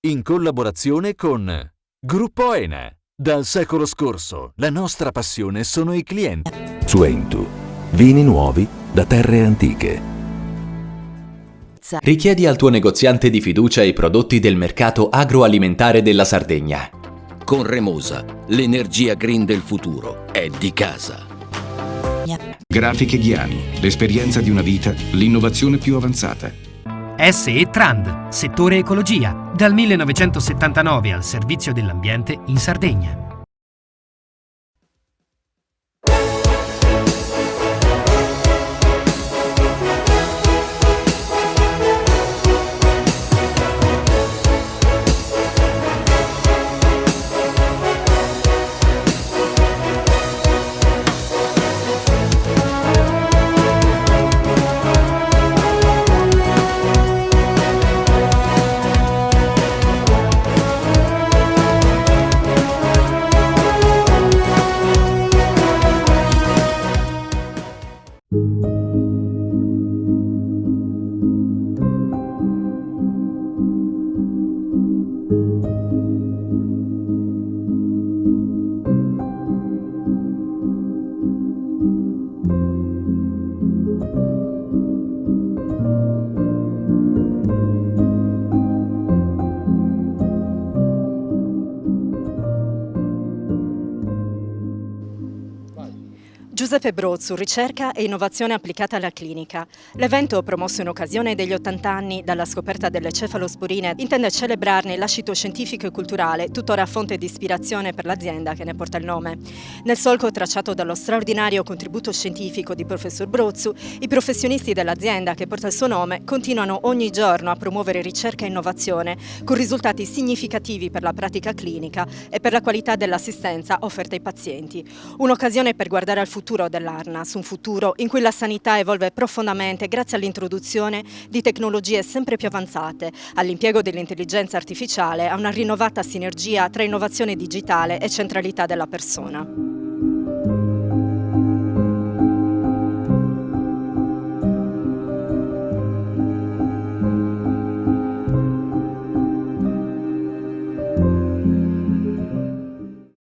in collaborazione con Gruppo ENA. Dal secolo scorso, la nostra passione sono i clienti. Suentu, vini nuovi da terre antiche. Richiedi al tuo negoziante di fiducia i prodotti del mercato agroalimentare della Sardegna. Con Remosa, l'energia green del futuro è di casa. Grafiche Ghiani, l'esperienza di una vita, l'innovazione più avanzata. SE Trand, settore ecologia, dal 1979 al servizio dell'ambiente in Sardegna. Giuseppe Brozzu, ricerca e innovazione applicata alla clinica. L'evento, promosso in occasione degli 80 anni dalla scoperta delle cefalosporine, intende celebrarne il lascito scientifico e culturale, tuttora fonte di ispirazione per l'azienda che ne porta il nome. Nel solco tracciato dallo straordinario contributo scientifico di professor Brozzu, i professionisti dell'azienda che porta il suo nome continuano ogni giorno a promuovere ricerca e innovazione, con risultati significativi per la pratica clinica e per la qualità dell'assistenza offerta ai pazienti. Un'occasione per guardare al futuro dell'ARNAS, un futuro in cui la sanità evolve profondamente grazie all'introduzione di tecnologie sempre più avanzate, all'impiego dell'intelligenza artificiale, a una rinnovata sinergia tra innovazione digitale e centralità della persona.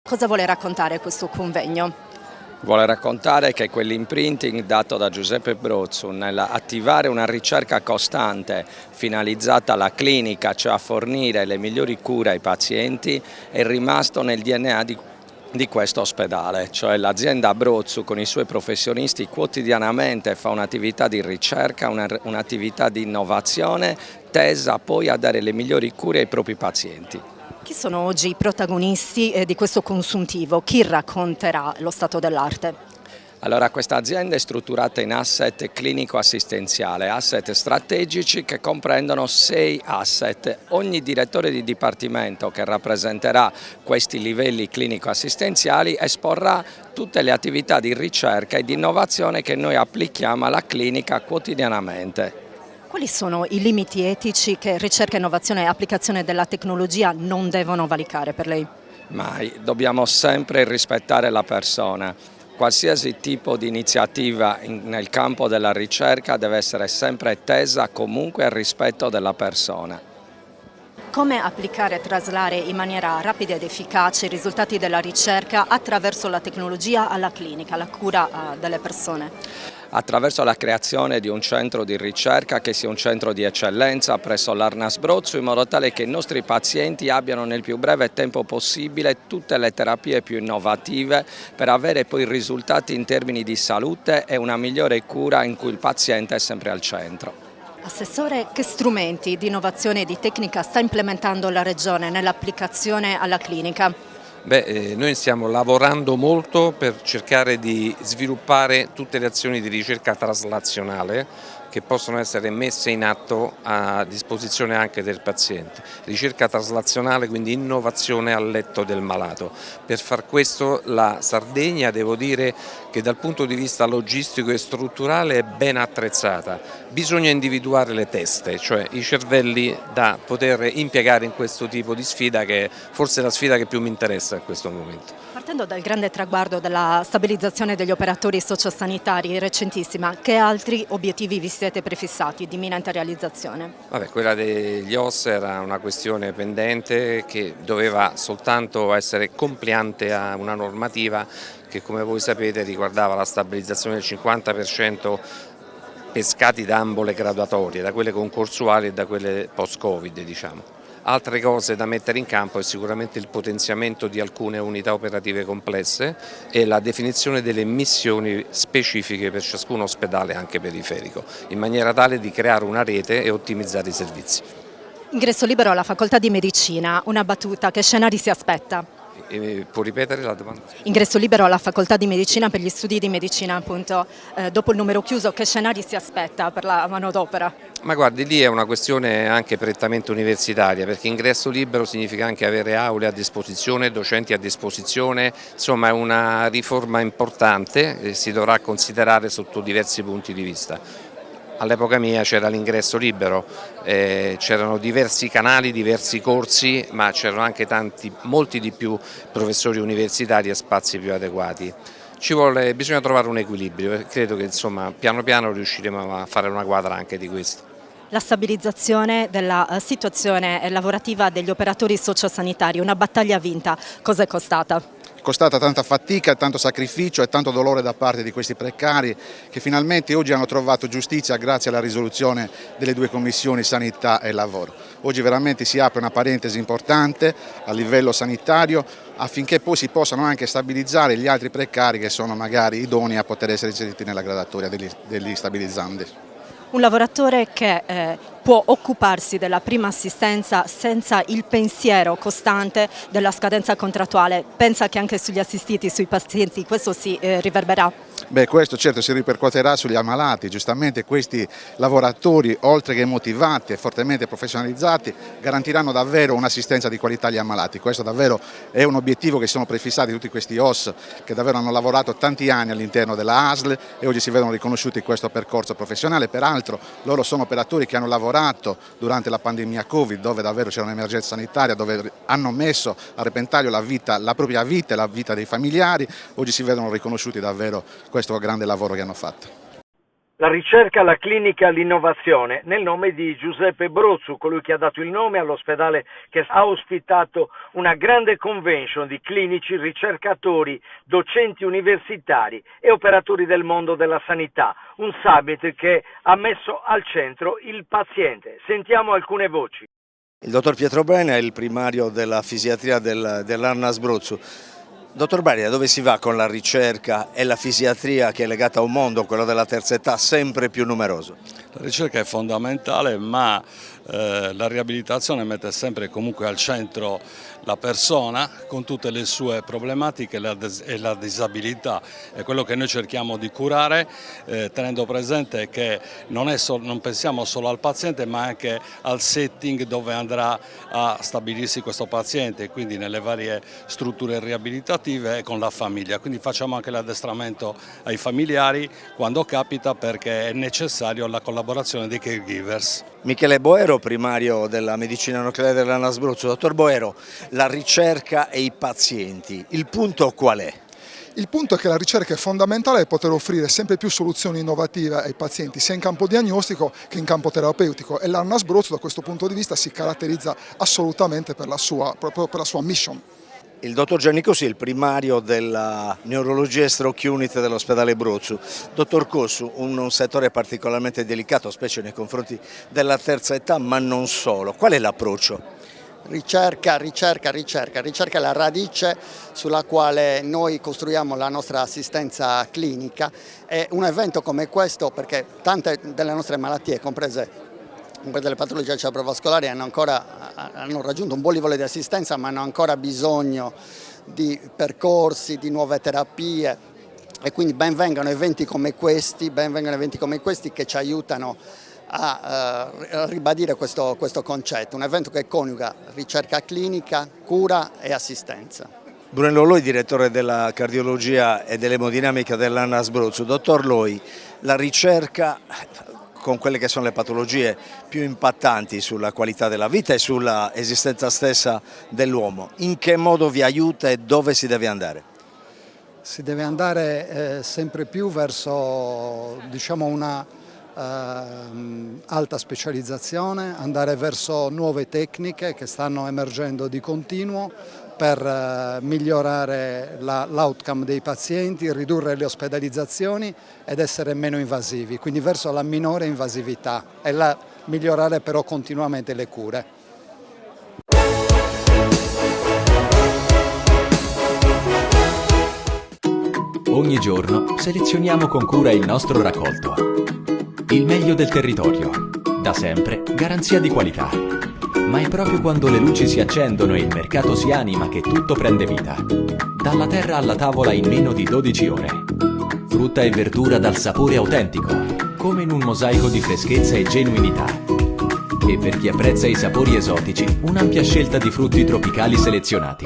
Cosa vuole raccontare questo convegno? Vuole raccontare che quell'imprinting dato da Giuseppe Brozzu nell'attivare una ricerca costante finalizzata alla clinica, cioè a fornire le migliori cure ai pazienti, è rimasto nel DNA di questo ospedale, cioè l'azienda Brozzu con i suoi professionisti quotidianamente fa un'attività di ricerca, un'attività di innovazione tesa poi a dare le migliori cure ai propri pazienti. Chi sono oggi i protagonisti di questo consuntivo? Chi racconterà lo stato dell'arte? Allora, questa azienda è strutturata in asset clinico-assistenziale, asset strategici che comprendono 6 asset. Ogni direttore di dipartimento che rappresenterà questi livelli clinico-assistenziali esporrà tutte le attività di ricerca e di innovazione che noi applichiamo alla clinica quotidianamente. Quali sono i limiti etici che ricerca, innovazione e applicazione della tecnologia non devono valicare per lei? Mai, dobbiamo sempre rispettare la persona. Qualsiasi tipo di iniziativa nel campo della ricerca deve essere sempre tesa comunque al rispetto della persona. Come applicare e traslare in maniera rapida ed efficace i risultati della ricerca attraverso la tecnologia alla clinica, alla cura delle persone? Attraverso la creazione di un centro di ricerca che sia un centro di eccellenza presso l'ARNAS Brozzu, in modo tale che i nostri pazienti abbiano nel più breve tempo possibile tutte le terapie più innovative per avere poi risultati in termini di salute e una migliore cura in cui il paziente è sempre al centro. Assessore, che strumenti di innovazione e di tecnica sta implementando la Regione nell'applicazione alla clinica? Noi stiamo lavorando molto per cercare di sviluppare tutte le azioni di ricerca traslazionale che possono essere messe in atto a disposizione anche del paziente. Ricerca traslazionale, quindi innovazione al letto del malato. Per far questo la Sardegna, devo dire che dal punto di vista logistico e strutturale è ben attrezzata. Bisogna individuare le teste, cioè i cervelli da poter impiegare in questo tipo di sfida, che è forse la sfida che più mi interessa in questo momento. Partendo dal grande traguardo della stabilizzazione degli operatori sociosanitari recentissima, che altri obiettivi vi siete prefissati di imminente realizzazione? Vabbè, quella degli OS era una questione pendente che doveva soltanto essere compliante a una normativa che, come voi sapete, riguardava la stabilizzazione del 50% pescati da ambo le graduatorie, da quelle concorsuali e da quelle post-Covid, diciamo. Altre cose da mettere in campo è sicuramente il potenziamento di alcune unità operative complesse e la definizione delle missioni specifiche per ciascun ospedale anche periferico, in maniera tale di creare una rete e ottimizzare i servizi. Ingresso libero alla facoltà di medicina, una battuta, che scenari si aspetta? Può ripetere la domanda? Ingresso libero alla facoltà di medicina per gli studi di medicina, appunto, dopo il numero chiuso, che scenari si aspetta per la manodopera? Ma guardi, lì è una questione anche prettamente universitaria, perché ingresso libero significa anche avere aule a disposizione, docenti a disposizione, insomma è una riforma importante e si dovrà considerare sotto diversi punti di vista. All'epoca mia c'era l'ingresso libero, c'erano diversi canali, diversi corsi, ma c'erano anche molti di più professori universitari e spazi più adeguati. Bisogna trovare un equilibrio e credo che insomma, piano piano riusciremo a fare una quadra anche di questo. La stabilizzazione della situazione lavorativa degli operatori sociosanitari, una battaglia vinta, cosa è costata? È costata tanta fatica, tanto sacrificio e tanto dolore da parte di questi precari che finalmente oggi hanno trovato giustizia grazie alla risoluzione delle due commissioni sanità e lavoro. Oggi veramente si apre una parentesi importante a livello sanitario affinché poi si possano anche stabilizzare gli altri precari che sono magari idonei a poter essere inseriti nella graduatoria degli stabilizzandi. Un lavoratore che può occuparsi della prima assistenza senza il pensiero costante della scadenza contrattuale, pensa che anche sugli assistiti, sui pazienti, questo si riverberà? Beh, questo certo si ripercuoterà sugli ammalati, giustamente questi lavoratori, oltre che motivati e fortemente professionalizzati, garantiranno davvero un'assistenza di qualità agli ammalati. Questo davvero è un obiettivo che si sono prefissati tutti questi OS che davvero hanno lavorato tanti anni all'interno della ASL e oggi si vedono riconosciuti in questo percorso professionale. Peraltro loro sono operatori che hanno lavorato durante la pandemia Covid, dove davvero c'era un'emergenza sanitaria, dove hanno messo a repentaglio la propria vita e la vita dei familiari. Oggi si vedono riconosciuti davvero questo grande lavoro che hanno fatto. La ricerca, la clinica, l'innovazione, nel nome di Giuseppe Brozzu, colui che ha dato il nome all'ospedale che ha ospitato una grande convention di clinici, ricercatori, docenti universitari e operatori del mondo della sanità, un summit che ha messo al centro il paziente. Sentiamo alcune voci. Il dottor Pietro Brena è il primario della fisiatria dell'Arnas Brozzu. Dottor Brena, dove si va con la ricerca e la fisiatria che è legata a un mondo, quello della terza età, sempre più numeroso? La ricerca è fondamentale, ma la riabilitazione mette sempre comunque al centro la persona con tutte le sue problematiche e la disabilità. È quello che noi cerchiamo di curare, tenendo presente che non pensiamo solo al paziente, ma anche al setting dove andrà a stabilirsi questo paziente, quindi nelle varie strutture riabilitative e con la famiglia. Quindi facciamo anche l'addestramento ai familiari quando capita, perché è necessario la collaborazione dei caregivers. Michele Boero, primario della medicina nucleare dell'Arnas Brozzu. Dottor Boero, la ricerca e i pazienti, il punto qual è? Il punto è che la ricerca è fondamentale per poter offrire sempre più soluzioni innovative ai pazienti, sia in campo diagnostico che in campo terapeutico, e l'Arnas Brozzu da questo punto di vista si caratterizza assolutamente proprio per la sua mission. Il dottor Gianni Cossi è il primario della neurologia e stroke unit dell'ospedale Brozzu. Dottor Cossu, un settore particolarmente delicato, specie nei confronti della terza età, ma non solo. Qual è l'approccio? Ricerca è la radice sulla quale noi costruiamo la nostra assistenza clinica. E un evento come questo, perché tante delle nostre malattie, comprese le patologie cerebrovascolari, hanno raggiunto un buon livello di assistenza, ma hanno ancora bisogno di percorsi, di nuove terapie, e quindi ben vengano eventi come questi che ci aiutano a ribadire questo concetto, un evento che coniuga ricerca clinica, cura e assistenza. Brunello Loi, direttore della cardiologia e dell'emodinamica dell'Arnas Brozzu. Dottor Loi, la ricerca con quelle che sono le patologie più impattanti sulla qualità della vita e sulla esistenza stessa dell'uomo, in che modo vi aiuta e dove si deve andare? Si deve andare sempre più verso, diciamo, una alta specializzazione, andare verso nuove tecniche che stanno emergendo di continuo per migliorare l'outcome dei pazienti, ridurre le ospedalizzazioni ed essere meno invasivi, quindi verso la minore invasività e migliorare però continuamente le cure. Ogni giorno selezioniamo con cura il nostro raccolto. Il meglio del territorio, da sempre garanzia di qualità. Ma è proprio quando le luci si accendono e il mercato si anima che tutto prende vita. Dalla terra alla tavola in meno di 12 ore. Frutta e verdura dal sapore autentico, come in un mosaico di freschezza e genuinità. E per chi apprezza i sapori esotici, un'ampia scelta di frutti tropicali selezionati.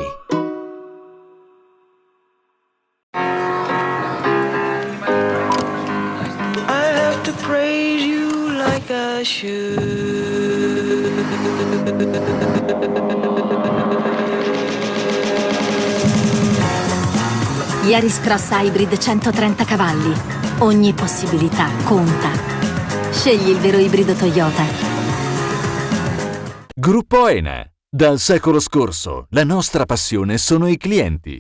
Yaris Cross Hybrid 130 cavalli. Ogni possibilità conta. Scegli il vero ibrido Toyota. Gruppo ENA. Dal secolo scorso, la nostra passione sono i clienti.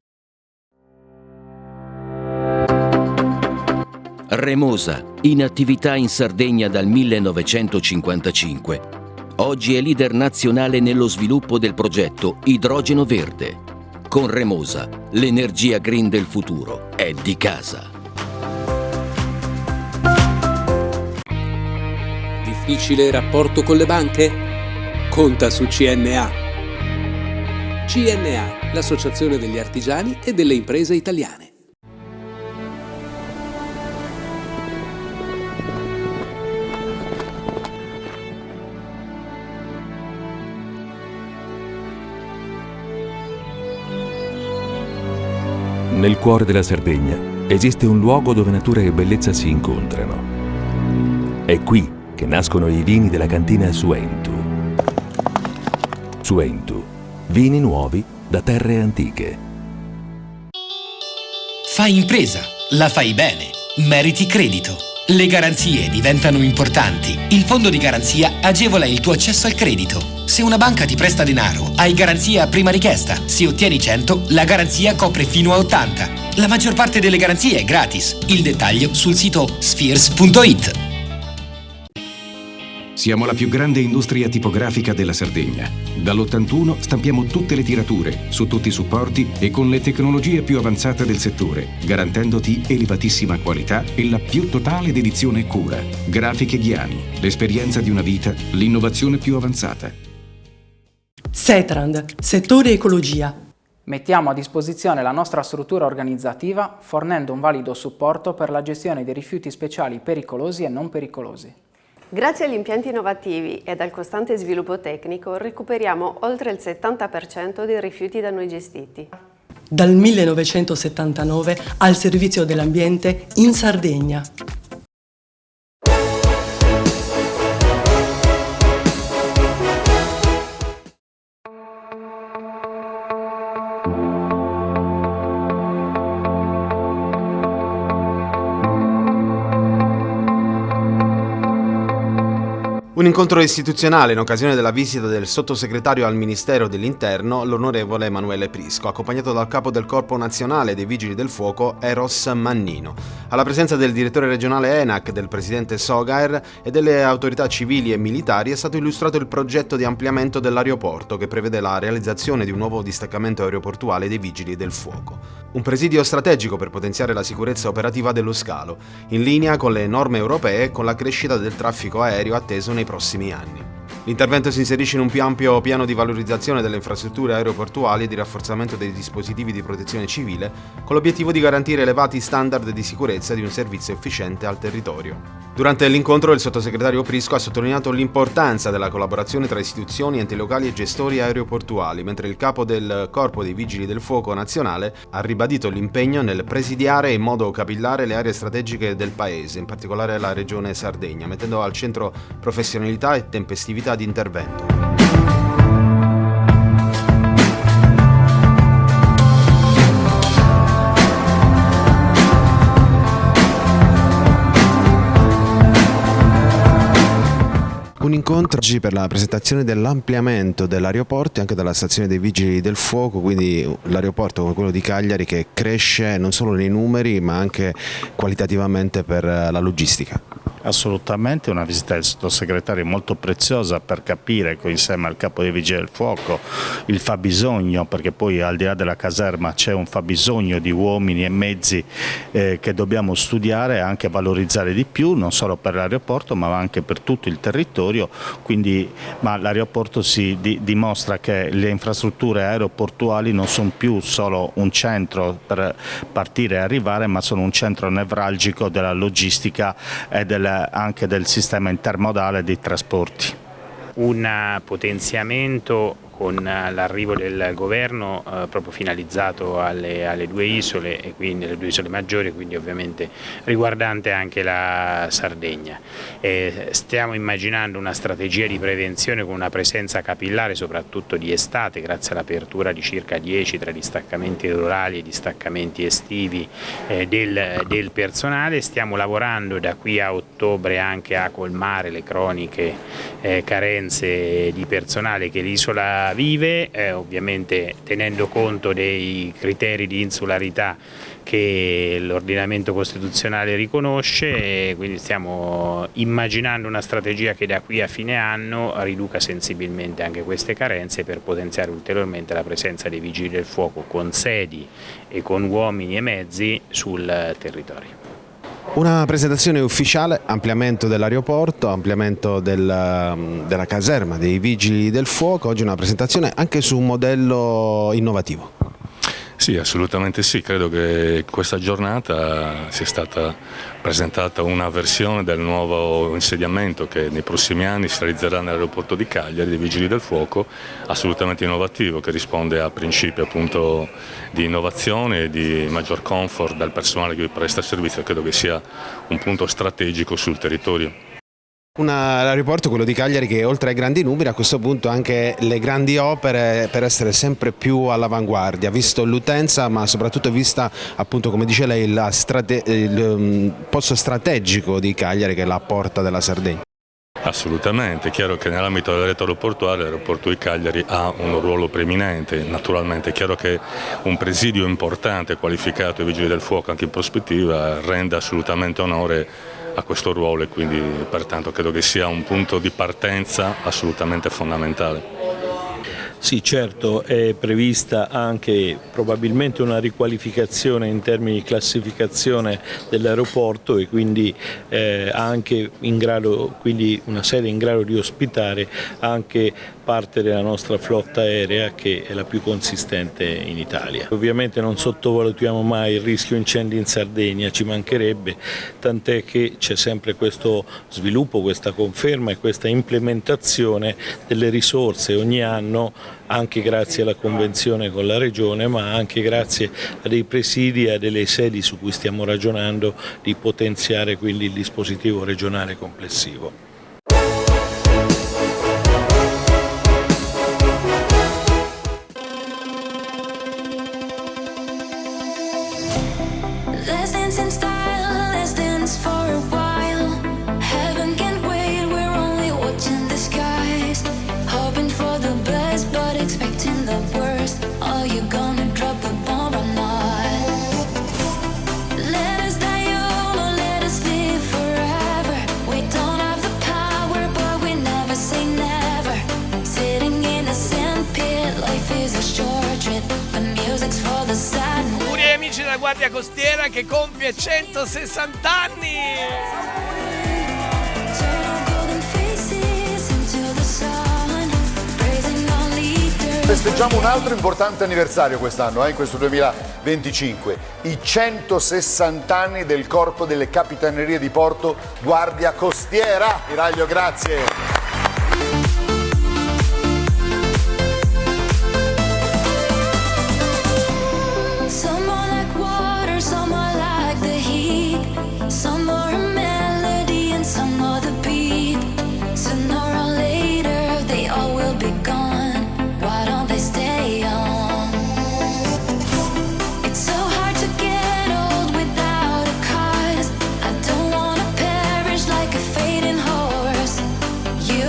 Remosa, in attività in Sardegna dal 1955. Oggi è leader nazionale nello sviluppo del progetto Idrogeno Verde. Con Remosa, l'energia green del futuro è di casa. Difficile rapporto con le banche? Conta su CNA. CNA, l'associazione degli artigiani e delle imprese italiane. Nel cuore della Sardegna esiste un luogo dove natura e bellezza si incontrano. È qui che nascono i vini della cantina Suentu. Suentu, vini nuovi da terre antiche. Fai impresa, la fai bene, meriti credito. Le garanzie diventano importanti. Il fondo di garanzia agevola il tuo accesso al credito. Se una banca ti presta denaro, hai garanzia a prima richiesta. Se ottieni 100, la garanzia copre fino a 80. La maggior parte delle garanzie è gratis. Il dettaglio sul sito spheres.it. Siamo la più grande industria tipografica della Sardegna. Dall'81 stampiamo tutte le tirature, su tutti i supporti e con le tecnologie più avanzate del settore, garantendoti elevatissima qualità e la più totale dedizione e cura. Grafiche Ghiani, l'esperienza di una vita, l'innovazione più avanzata. Setrand, settore ecologia. Mettiamo a disposizione la nostra struttura organizzativa fornendo un valido supporto per la gestione dei rifiuti speciali pericolosi e non pericolosi. Grazie agli impianti innovativi ed al costante sviluppo tecnico recuperiamo oltre il 70% dei rifiuti da noi gestiti. Dal 1979 al servizio dell'ambiente in Sardegna. Un incontro istituzionale in occasione della visita del sottosegretario al Ministero dell'Interno, l'onorevole Emanuele Prisco, accompagnato dal capo del Corpo Nazionale dei Vigili del Fuoco, Eros Mannino. Alla presenza del direttore regionale ENAC, del presidente Sogaer e delle autorità civili e militari è stato illustrato il progetto di ampliamento dell'aeroporto che prevede la realizzazione di un nuovo distaccamento aeroportuale dei Vigili del Fuoco. Un presidio strategico per potenziare la sicurezza operativa dello scalo, in linea con le norme europee e con la crescita del traffico aereo atteso nei prossimi anni. L'intervento si inserisce in un più ampio piano di valorizzazione delle infrastrutture aeroportuali e di rafforzamento dei dispositivi di protezione civile, con l'obiettivo di garantire elevati standard di sicurezza di un servizio efficiente al territorio. Durante l'incontro il sottosegretario Prisco ha sottolineato l'importanza della collaborazione tra istituzioni, enti locali e gestori aeroportuali, mentre il capo del Corpo dei Vigili del Fuoco nazionale ha ribadito l'impegno nel presidiare in modo capillare le aree strategiche del paese, in particolare la regione Sardegna, mettendo al centro professionalità e tempestività di intervento. incontro oggi per la presentazione dell'ampliamento dell'aeroporto e anche della stazione dei Vigili del Fuoco, quindi l'aeroporto come quello di Cagliari che cresce non solo nei numeri ma anche qualitativamente per la logistica. Assolutamente, una visita del sottosegretario molto preziosa per capire insieme al capo dei Vigili del Fuoco il fabbisogno, perché poi al di là della caserma c'è un fabbisogno di uomini e mezzi che dobbiamo studiare e anche valorizzare di più, non solo per l'aeroporto ma anche per tutto il territorio, quindi l'aeroporto dimostra che le infrastrutture aeroportuali non sono più solo un centro per partire e arrivare, ma sono un centro nevralgico della logistica e anche del sistema intermodale dei trasporti. Un potenziamento con l'arrivo del governo proprio finalizzato alle due isole e quindi alle due isole maggiori, quindi ovviamente riguardante anche la Sardegna. Stiamo immaginando una strategia di prevenzione con una presenza capillare soprattutto di estate, grazie all'apertura di circa 10 tra distaccamenti rurali e distaccamenti estivi del personale. Stiamo lavorando da qui a ottobre anche a colmare le croniche carenze di personale che l'isola vive, ovviamente tenendo conto dei criteri di insularità che l'ordinamento costituzionale riconosce, e quindi stiamo immaginando una strategia che da qui a fine anno riduca sensibilmente anche queste carenze per potenziare ulteriormente la presenza dei Vigili del Fuoco con sedi e con uomini e mezzi sul territorio. Una presentazione ufficiale, ampliamento dell'aeroporto, ampliamento della caserma dei Vigili del Fuoco, oggi una presentazione anche su un modello innovativo. Sì, assolutamente sì, credo che questa giornata sia stata presentata una versione del nuovo insediamento che nei prossimi anni si realizzerà nell'aeroporto di Cagliari dei Vigili del Fuoco, assolutamente innovativo, che risponde a principi appunto di innovazione e di maggior comfort del personale che vi presta servizio. Credo che sia un punto strategico sul territorio. L'aeroporto, quello di Cagliari, che oltre ai grandi numeri a questo punto anche le grandi opere per essere sempre più all'avanguardia, visto l'utenza ma soprattutto vista appunto, come dice lei, il posto strategico di Cagliari che è la porta della Sardegna. Assolutamente, è chiaro che nell'ambito della rete aeroportuale l'aeroporto di Cagliari ha un ruolo preeminente, naturalmente è chiaro che un presidio importante qualificato ai Vigili del Fuoco anche in prospettiva rende assolutamente onore a questo ruolo e quindi pertanto credo che sia un punto di partenza assolutamente fondamentale. Sì, certo, è prevista anche probabilmente una riqualificazione in termini di classificazione dell'aeroporto e quindi anche quindi una sede in grado di ospitare anche parte della nostra flotta aerea che è la più consistente in Italia. Ovviamente non sottovalutiamo mai il rischio incendi in Sardegna, ci mancherebbe, tant'è che c'è sempre questo sviluppo, questa conferma e questa implementazione delle risorse ogni anno, anche grazie alla convenzione con la Regione, ma anche grazie a dei presidi e a delle sedi su cui stiamo ragionando di potenziare quindi il dispositivo regionale complessivo. della Guardia Costiera che compie 160 anni! Festeggiamo un altro importante anniversario quest'anno, in questo 2025, i 160 anni del Corpo delle Capitanerie di Porto Guardia Costiera. Miraglio, grazie. You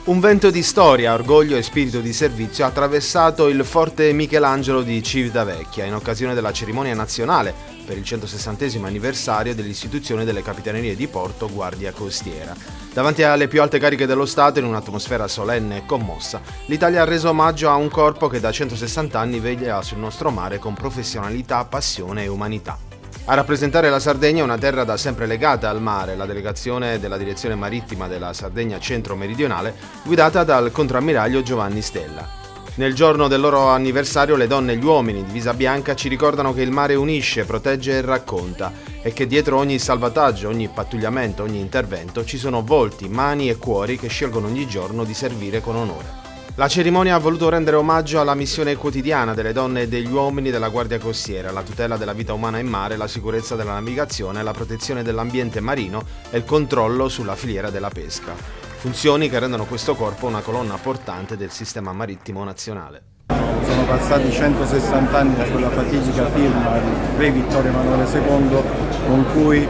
Un vento di storia, orgoglio e spirito di servizio ha attraversato il Forte Michelangelo di Civitavecchia in occasione della cerimonia nazionale per il 160° anniversario dell'istituzione delle Capitanerie di Porto Guardia Costiera. Davanti alle più alte cariche dello Stato, in un'atmosfera solenne e commossa, l'Italia ha reso omaggio a un corpo che da 160 anni veglia sul nostro mare con professionalità, passione e umanità. A rappresentare la Sardegna, una terra da sempre legata al mare, la delegazione della Direzione Marittima della Sardegna Centro-Meridionale, guidata dal contrammiraglio Giovanni Stella. Nel giorno del loro anniversario, le donne e gli uomini in divisa bianca ci ricordano che il mare unisce, protegge e racconta, e che dietro ogni salvataggio, ogni pattugliamento, ogni intervento ci sono volti, mani e cuori che scelgono ogni giorno di servire con onore. La cerimonia ha voluto rendere omaggio alla missione quotidiana delle donne e degli uomini della Guardia Costiera, la tutela della vita umana in mare, la sicurezza della navigazione, la protezione dell'ambiente marino e il controllo sulla filiera della pesca. Funzioni che rendono questo corpo una colonna portante del sistema marittimo nazionale. Sono passati 160 anni da quella fatidica firma del re Vittorio Emanuele II con cui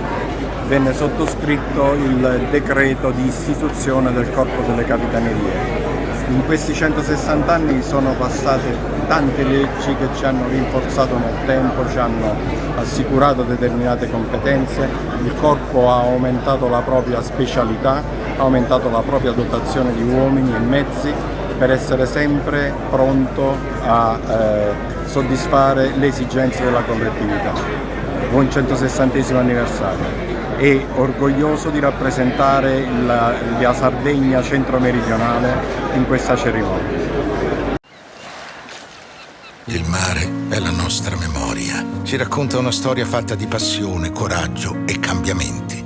venne sottoscritto il decreto di istituzione del Corpo delle Capitanerie. In questi 160 anni sono passate tante leggi che ci hanno rinforzato nel tempo, ci hanno assicurato determinate competenze, il corpo ha aumentato la propria specialità, ha aumentato la propria dotazione di uomini e mezzi per essere sempre pronto a soddisfare le esigenze della collettività. Buon 160° anniversario. E orgoglioso di rappresentare la Sardegna centro-meridionale in questa cerimonia. Il mare è la nostra memoria. Ci racconta una storia fatta di passione, coraggio e cambiamenti.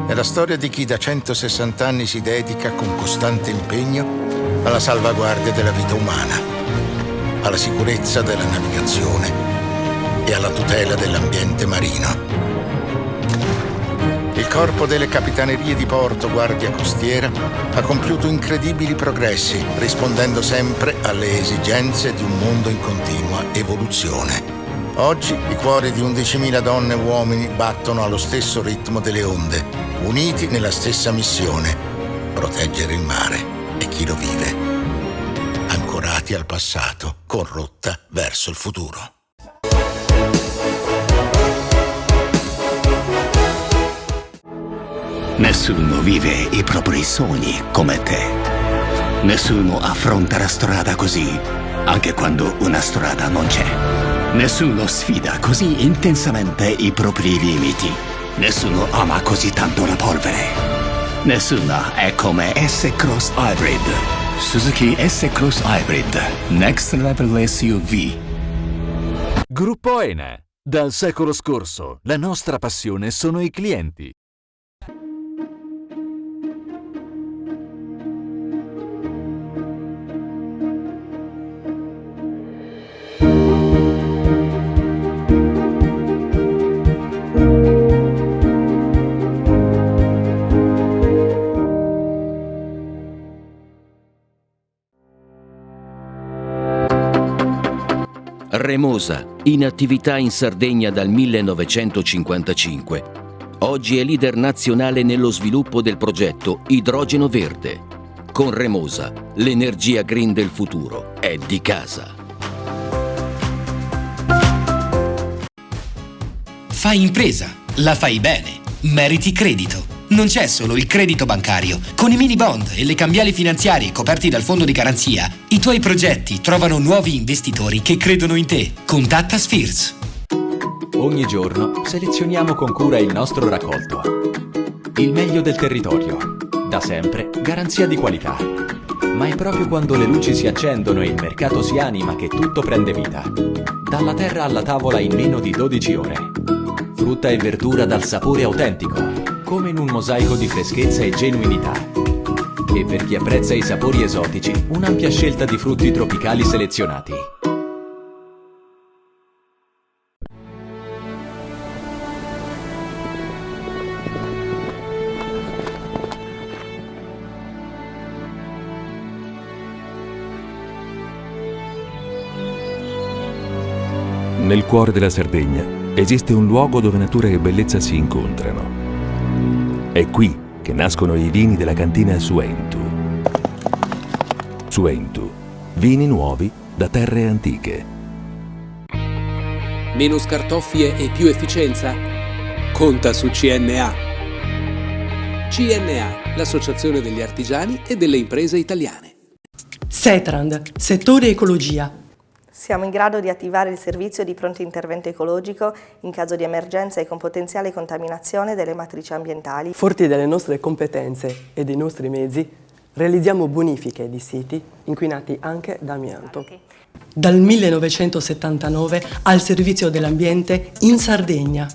È la storia di chi da 160 anni si dedica con costante impegno alla salvaguardia della vita umana, alla sicurezza della navigazione e alla tutela dell'ambiente marino. Il Corpo delle Capitanerie di Porto Guardia Costiera ha compiuto incredibili progressi, rispondendo sempre alle esigenze di un mondo in continua evoluzione. Oggi i cuori di 11.000 donne e uomini battono allo stesso ritmo delle onde, uniti nella stessa missione: proteggere il mare e chi lo vive, ancorati al passato con rotta verso il futuro. Nessuno vive i propri sogni come te. Nessuno affronta la strada così, anche quando una strada non c'è. Nessuno sfida così intensamente i propri limiti. Nessuno ama così tanto la polvere. Nessuna è come S-Cross Hybrid. Suzuki S-Cross Hybrid. Next Level SUV. Gruppo ENE. Dal secolo scorso, la nostra passione sono i clienti. Remosa, in attività in Sardegna dal 1955. Oggi è leader nazionale nello sviluppo del progetto Idrogeno Verde. Con Remosa, l'energia green del futuro è di casa. Fai impresa, la fai bene, meriti credito. Non c'è solo il credito bancario. Con i mini bond e le cambiali finanziarie coperti dal fondo di garanzia, i tuoi progetti trovano nuovi investitori che credono in te. Contatta Spheres. Ogni giorno selezioniamo con cura il nostro raccolto. Il meglio del territorio. Da sempre garanzia di qualità. Ma è proprio quando le luci si accendono e il mercato si anima che tutto prende vita. Dalla terra alla tavola in meno di 12 ore. Frutta e verdura dal sapore autentico, come in un mosaico di freschezza e genuinità. E per chi apprezza i sapori esotici, un'ampia scelta di frutti tropicali selezionati. Nel cuore della Sardegna esiste un luogo dove natura e bellezza si incontrano. È qui che nascono i vini della cantina Suentu. Suentu, vini nuovi da terre antiche. Meno scartoffie e più efficienza? Conta su CNA. CNA, l'associazione degli artigiani e delle imprese italiane. Setrand, settore ecologia. Siamo in grado di attivare il servizio di pronto intervento ecologico in caso di emergenza e con potenziale contaminazione delle matrici ambientali. Forti delle nostre competenze e dei nostri mezzi, realizziamo bonifiche di siti inquinati anche da amianto. Dal 1979 al servizio dell'ambiente in Sardegna.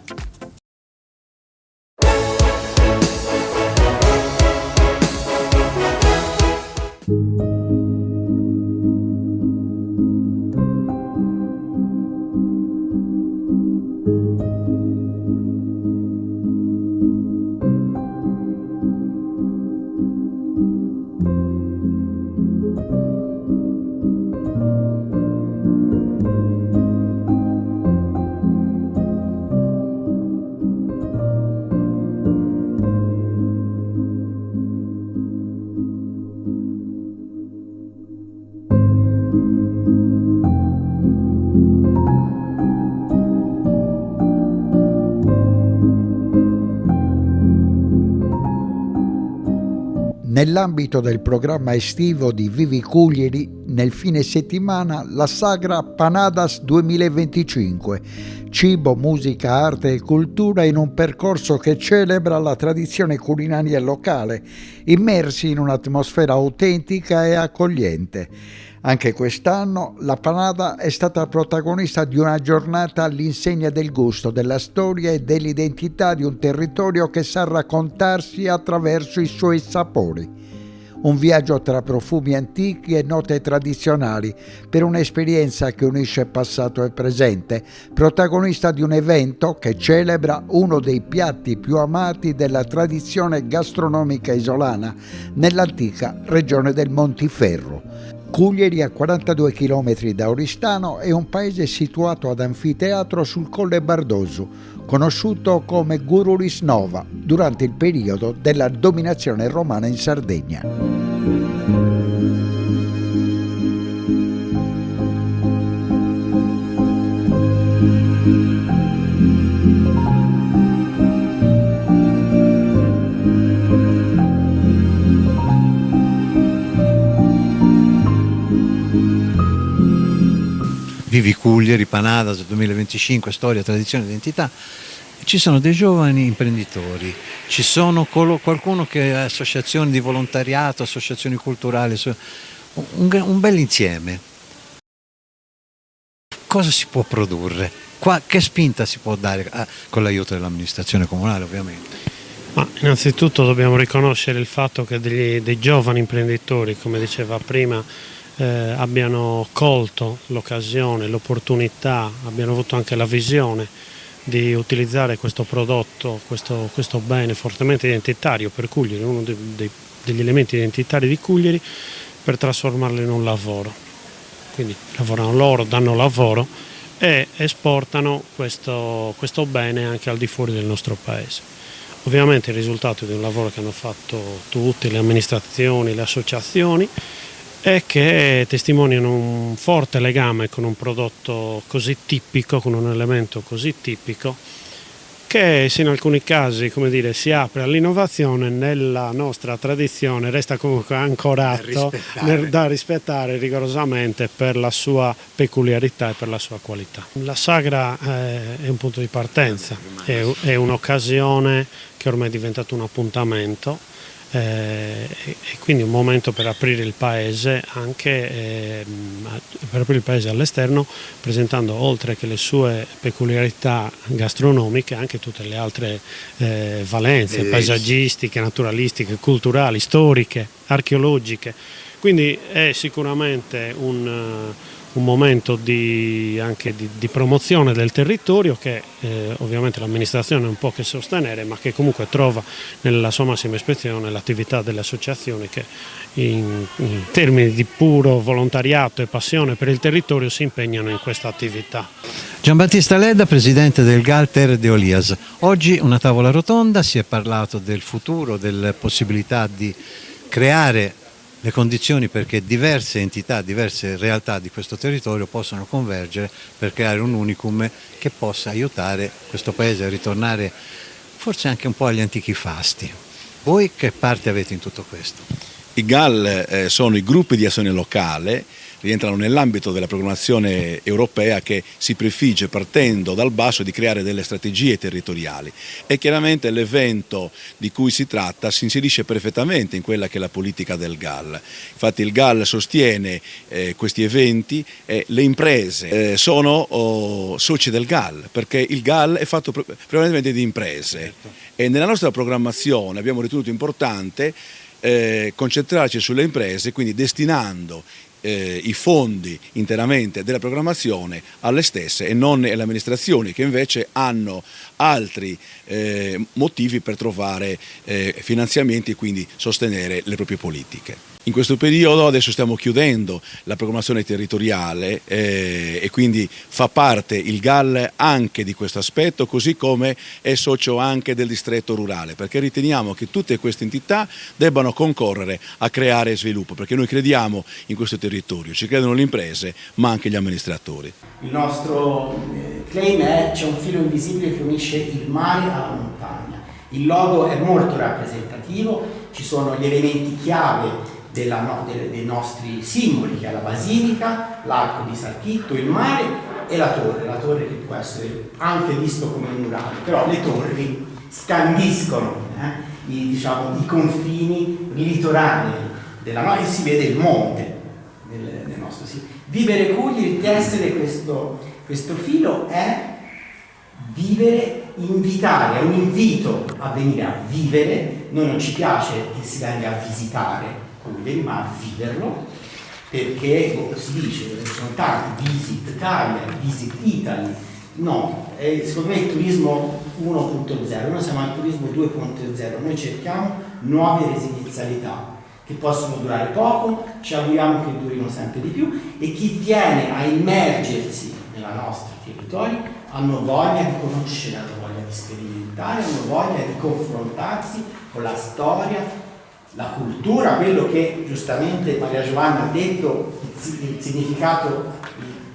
Nell'ambito del programma estivo di Vivi Cuglieri, nel fine settimana la sagra Panadas 2025, cibo, musica, arte e cultura in un percorso che celebra la tradizione culinaria locale, immersi in un'atmosfera autentica e accogliente. Anche quest'anno la Panada è stata protagonista di una giornata all'insegna del gusto, della storia e dell'identità di un territorio che sa raccontarsi attraverso i suoi sapori. Un viaggio tra profumi antichi e note tradizionali per un'esperienza che unisce passato e presente, protagonista di un evento che celebra uno dei piatti più amati della tradizione gastronomica isolana nell'antica regione del Montiferru. Cuglieri, a 42 km da Oristano, è un paese situato ad anfiteatro sul Colle Bardosu, conosciuto come Gurulis Nova durante il periodo della dominazione romana in Sardegna. Vivi Cuglieri, Panadas 2025, storia, tradizione, identità. Ci sono dei giovani imprenditori, ci sono qualcuno che ha associazioni di volontariato, associazioni culturali, un bel insieme. Cosa si può produrre? Che spinta si può dare con l'aiuto dell'amministrazione comunale, ovviamente? Ma innanzitutto dobbiamo riconoscere il fatto che dei giovani imprenditori, come diceva prima, abbiano colto l'occasione, l'opportunità, abbiano avuto anche la visione di utilizzare questo prodotto, questo bene fortemente identitario per Cuglieri, uno degli elementi identitari di Cuglieri, per trasformarlo in un lavoro. Quindi lavorano loro, danno lavoro e esportano questo bene anche al di fuori del nostro paese. Ovviamente il risultato di un lavoro che hanno fatto tutte le amministrazioni, le associazioni, e che testimoniano un forte legame con un prodotto così tipico, con un elemento così tipico, che se in alcuni casi, come dire, si apre all'innovazione, nella nostra tradizione resta comunque ancorato da rispettare rigorosamente per la sua peculiarità e per la sua qualità. La sagra è un punto di partenza, è un'occasione che ormai è diventato un appuntamento, e quindi un momento per aprire il paese anche per aprire il paese all'esterno, presentando oltre che le sue peculiarità gastronomiche anche tutte le altre valenze paesaggistiche, naturalistiche, culturali, storiche, archeologiche. Quindi è sicuramente un momento anche di promozione del territorio che ovviamente l'amministrazione non può che sostenere, ma che comunque trova nella sua massima espressione l'attività delle associazioni che in termini di puro volontariato e passione per il territorio si impegnano in questa attività. Giambattista Ledda, presidente del Galter de Olias. Oggi una tavola rotonda, si è parlato del futuro, delle possibilità di creare le condizioni perché diverse entità, diverse realtà di questo territorio possano convergere per creare un unicum che possa aiutare questo paese a ritornare forse anche un po' agli antichi fasti. Voi che parte avete in tutto questo? I GAL sono i gruppi di azione locale, rientrano nell'ambito della programmazione europea che si prefigge, partendo dal basso, di creare delle strategie territoriali, e chiaramente l'evento di cui si tratta si inserisce perfettamente in quella che è la politica del GAL. Infatti il GAL sostiene questi eventi e le imprese sono soci del GAL, perché il GAL è fatto prevalentemente di imprese, e nella nostra programmazione abbiamo ritenuto importante concentrarci sulle imprese, quindi destinando i fondi interamente della programmazione alle stesse e non alle amministrazioni, che invece hanno altri motivi per trovare finanziamenti e quindi sostenere le proprie politiche. In questo periodo adesso stiamo chiudendo la programmazione territoriale e quindi fa parte il GAL anche di questo aspetto, così come è socio anche del distretto rurale, perché riteniamo che tutte queste entità debbano concorrere a creare sviluppo, perché noi crediamo in questo territorio, ci credono le imprese ma anche gli amministratori. Il nostro claim è: c'è un filo invisibile che unisce il mare alla montagna. Il logo è molto rappresentativo, ci sono gli elementi chiave dei nostri simboli, che è la basilica, l'arco di Sacchitto, il mare e la torre che può essere anche visto come murale, però le torri scandiscono i confini litoranei e si vede il monte nel nostro sito. Vivere Cuglieri, tessere questo filo è vivere, invitare, è un invito a venire a vivere. Noi non ci piace che si venga a visitare Cuglieri, ma a viverlo, perché si dice che sono tanti Visit Cagliari, Visit Italy. No, secondo me il turismo 1.0, noi siamo al turismo 2.0, noi cerchiamo nuove residenzialità che possono durare poco, ci auguriamo che durino sempre di più, e chi viene a immergersi nella nostra territorio hanno voglia di conoscere, hanno voglia di sperimentare, hanno voglia di confrontarsi con la storia, la cultura, quello che giustamente Maria Giovanna ha detto, il significato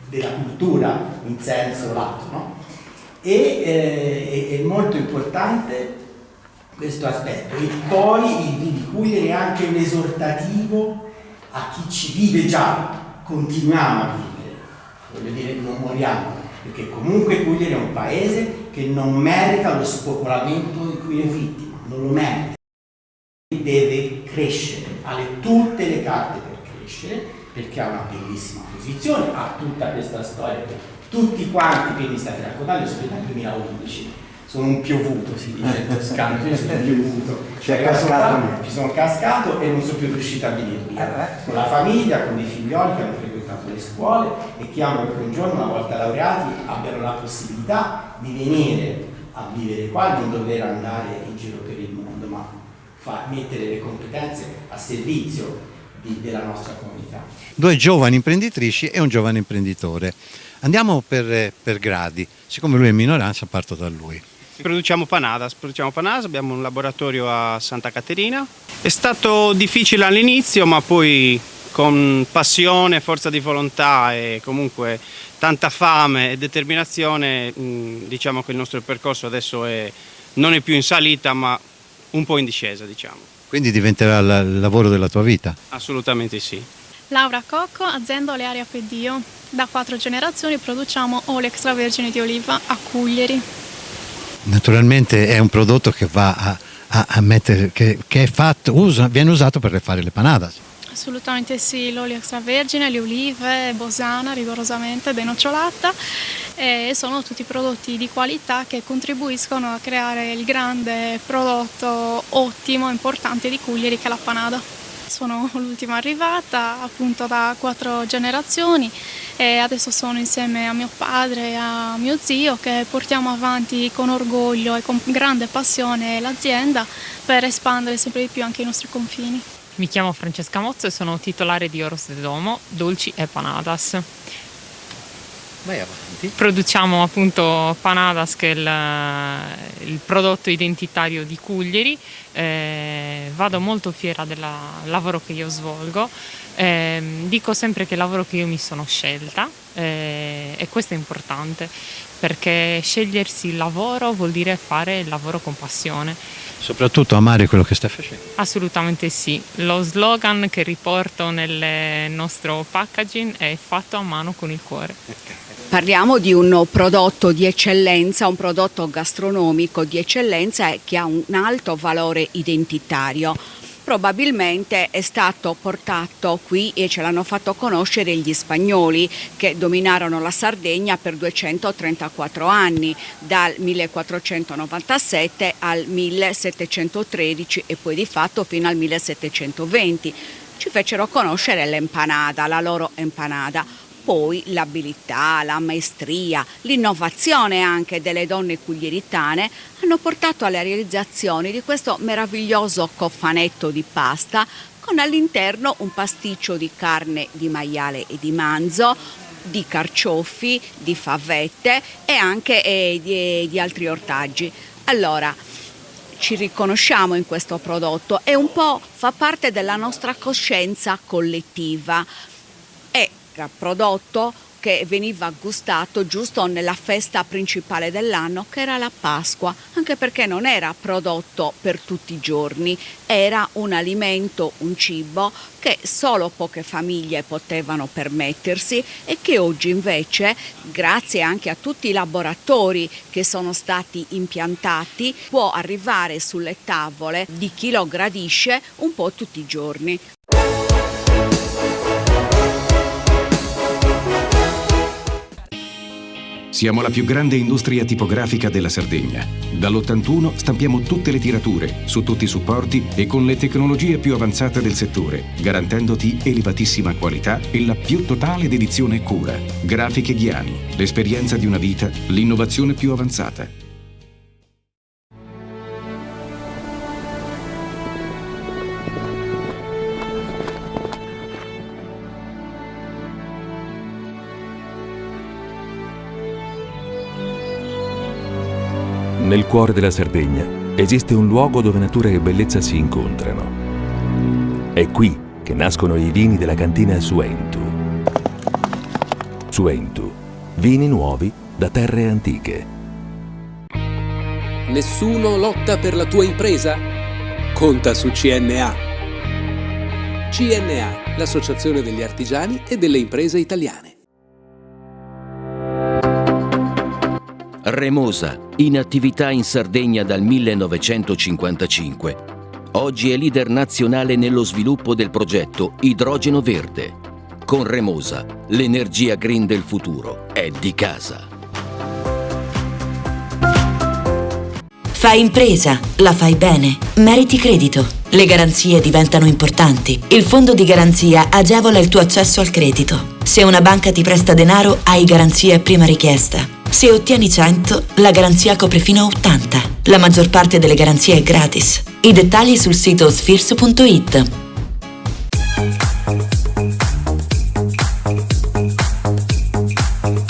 della cultura in senso lato, no? E è molto importante questo aspetto. E poi il Vivi Cuglieri è anche un esortativo a chi ci vive già: continuiamo a vivere, voglio dire, non moriamo, perché comunque Cuglieri è un paese che non merita lo spopolamento di cui è vittima, non lo merita. Deve crescere, ha tutte le carte per crescere, perché ha una bellissima posizione, ha tutta questa storia che tutti quanti che mi state raccontando sono dal 2011, sono un piovuto, si dice in toscano, io sono piovuto, ci sono cascato e non sono più riuscito a venire via, con la famiglia, con dei figlioli che hanno frequentato le scuole e che amo che un giorno, una volta laureati, abbiano la possibilità di venire a vivere qua e non dover andare in giro per il mondo, ma mettere le competenze a servizio della nostra comunità. Due giovani imprenditrici e un giovane imprenditore. Andiamo per gradi, siccome lui è in minoranza parto da lui. Produciamo panadas, abbiamo un laboratorio a Santa Caterina. È stato difficile all'inizio, ma poi con passione, forza di volontà e comunque tanta fame e determinazione, diciamo che il nostro percorso adesso non è più in salita, ma un po' in discesa, diciamo. Quindi diventerà il lavoro della tua vita? Assolutamente sì. Laura Cocco, azienda Olearia Peddio. Da 4 generazioni produciamo olio extravergine di oliva a Cuglieri. Naturalmente è un prodotto che va a mettere, che è fatto, viene usato per fare le panadas. Assolutamente sì, l'olio extravergine, le olive, bosana rigorosamente, denocciolata, e sono tutti prodotti di qualità che contribuiscono a creare il grande prodotto ottimo, importante di Cuglieri, che è la panada. Sono l'ultima arrivata, appunto da 4 generazioni, e adesso sono insieme a mio padre e a mio zio che portiamo avanti con orgoglio e con grande passione l'azienda per espandere sempre di più anche i nostri confini. Mi chiamo Francesca Mozzo e sono titolare di Oros de Domo, dolci e panadas. Vai avanti. Produciamo appunto panadas, che è il prodotto identitario di Cuglieri, vado molto fiera del lavoro che io svolgo. Dico sempre che è il lavoro che io mi sono scelta, e questo è importante, perché scegliersi il lavoro vuol dire fare il lavoro con passione. Soprattutto amare quello che stai facendo. Assolutamente sì. Lo slogan che riporto nel nostro packaging è fatto a mano con il cuore. Parliamo di un prodotto di eccellenza, un prodotto gastronomico di eccellenza che ha un alto valore identitario. Probabilmente è stato portato qui e ce l'hanno fatto conoscere gli spagnoli, che dominarono la Sardegna per 234 anni, dal 1497 al 1713 e poi di fatto fino al 1720. Ci fecero conoscere l'empanada, la loro empanada. Poi l'abilità, la maestria, l'innovazione anche delle donne cuglieritane hanno portato alla realizzazione di questo meraviglioso cofanetto di pasta con all'interno un pasticcio di carne di maiale e di manzo, di carciofi, di favette e anche di altri ortaggi. Allora, ci riconosciamo in questo prodotto e un po' fa parte della nostra coscienza collettiva. Era prodotto che veniva gustato giusto nella festa principale dell'anno, che era la Pasqua, anche perché non era prodotto per tutti i giorni, era un alimento, un cibo che solo poche famiglie potevano permettersi e che oggi invece, grazie anche a tutti i laboratori che sono stati impiantati, può arrivare sulle tavole di chi lo gradisce un po' tutti i giorni. Siamo la più grande industria tipografica della Sardegna. Dall'81 stampiamo tutte le tirature, su tutti i supporti e con le tecnologie più avanzate del settore, garantendoti elevatissima qualità e la più totale dedizione e cura. Grafiche Ghiani, l'esperienza di una vita, l'innovazione più avanzata. Nel cuore della Sardegna esiste un luogo dove natura e bellezza si incontrano. È qui che nascono i vini della cantina Suentu. Suentu, vini nuovi da terre antiche. Nessuno lotta per la tua impresa? Conta su CNA. CNA, l'associazione degli artigiani e delle imprese italiane. Remosa, in attività in Sardegna dal 1955. Oggi è leader nazionale nello sviluppo del progetto Idrogeno Verde. Con Remosa, l'energia green del futuro è di casa. Fai impresa, la fai bene, meriti credito. Le garanzie diventano importanti. Il fondo di garanzia agevola il tuo accesso al credito. Se una banca ti presta denaro, hai garanzia a prima richiesta. Se ottieni 100, la garanzia copre fino a 80. La maggior parte delle garanzie è gratis. I dettagli sul sito sfirso.it.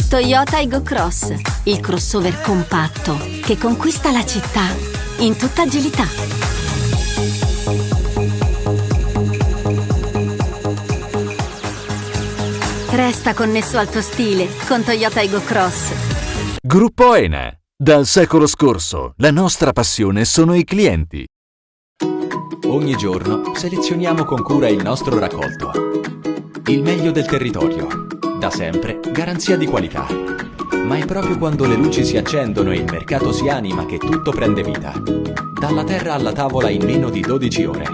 Toyota Aygo Cross, il crossover compatto che conquista la città in tutta agilità. Resta connesso al tuo stile con Toyota Aygo Cross. Gruppo ENE. Dal secolo scorso, la nostra passione sono i clienti. Ogni giorno selezioniamo con cura il nostro raccolto. Il meglio del territorio. Da sempre, garanzia di qualità. Ma è proprio quando le luci si accendono e il mercato si anima che tutto prende vita. Dalla terra alla tavola in meno di 12 ore.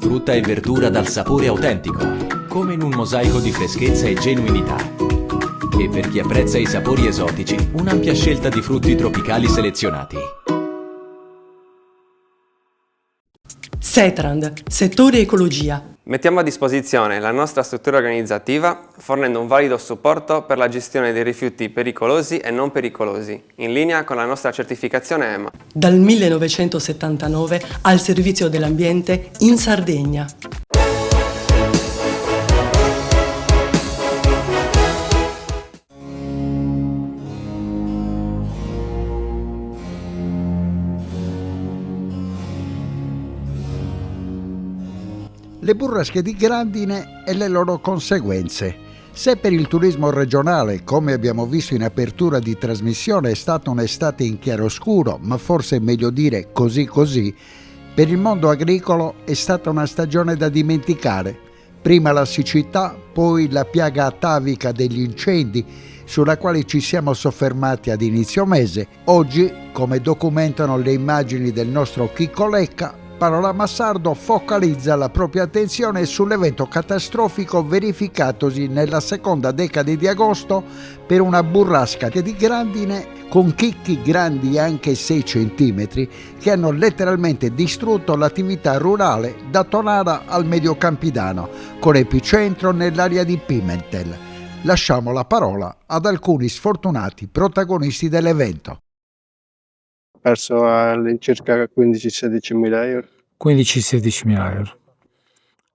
Frutta e verdura dal sapore autentico, come in un mosaico di freschezza e genuinità. E per chi apprezza i sapori esotici, un'ampia scelta di frutti tropicali selezionati. Setrand, settore ecologia. Mettiamo a disposizione la nostra struttura organizzativa fornendo un valido supporto per la gestione dei rifiuti pericolosi e non pericolosi, in linea con la nostra certificazione EMA. Dal 1979 al servizio dell'ambiente in Sardegna. Le burrasche di grandine e le loro conseguenze. Se per il turismo regionale, come abbiamo visto in apertura di trasmissione, è stata un'estate in chiaroscuro, ma forse è meglio dire così così, per il mondo agricolo è stata una stagione da dimenticare. Prima la siccità, poi la piaga atavica degli incendi, sulla quale ci siamo soffermati ad inizio mese. Oggi, come documentano le immagini del nostro Chicco Lecca, Panorama Sardo focalizza la propria attenzione sull'evento catastrofico verificatosi nella seconda decade di agosto per una burrasca di grandine con chicchi grandi anche 6 centimetri che hanno letteralmente distrutto l'attività rurale da Tonara al Medio Campidano, con epicentro nell'area di Pimentel. Lasciamo la parola ad alcuni sfortunati protagonisti dell'evento. Perso all'incirca 15-16 mila euro. 15-16 mila euro.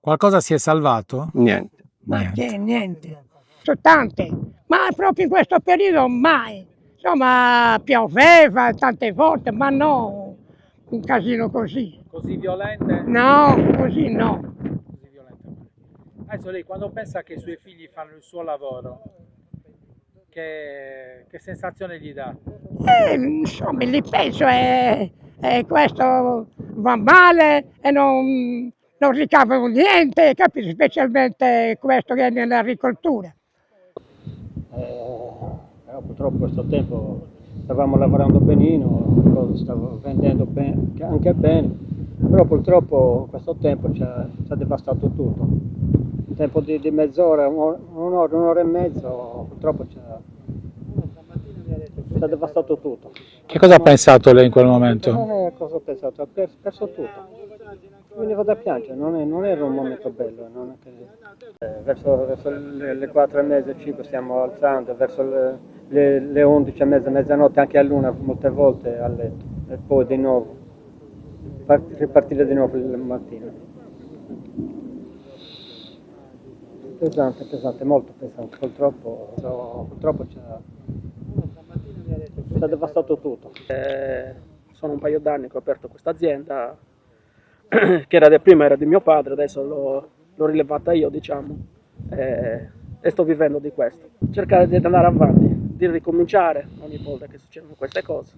Qualcosa si è salvato? Niente. Ma che niente. Sono tante, ma proprio in questo periodo mai. Insomma, pioveva tante volte, ma no, un casino così. Così violente? No, così no. Così violente. Adesso lei quando pensa che i suoi figli fanno il suo lavoro, che sensazione gli dà? Insomma, lì penso questo va male e non ricavano niente, capisci? Specialmente questo che è nell'agricoltura. Però purtroppo questo tempo stavamo lavorando benino, stavo vendendo anche bene, però purtroppo questo tempo ci ha devastato tutto. Un tempo di mezz'ora, un'ora e mezza, purtroppo ci ha devastato tutto. Che cosa ha pensato lei in quel momento? Cosa ho pensato? Ho perso tutto. Mi veniva da piangere, non era un momento bello. Non è che... verso le 4 e mezza, 5 stiamo alzando, verso le 11 e mezza, mezzanotte, anche a luna molte volte a letto, e poi di nuovo, ripartire di nuovo il mattino. Pesante, molto pesante, purtroppo ci ha devastato tutto. Sono un paio d'anni che ho aperto questa azienda, che prima era di mio padre, adesso l'ho rilevata io, diciamo, e sto vivendo di questo. Cercare di andare avanti, di ricominciare ogni volta che succedono queste cose.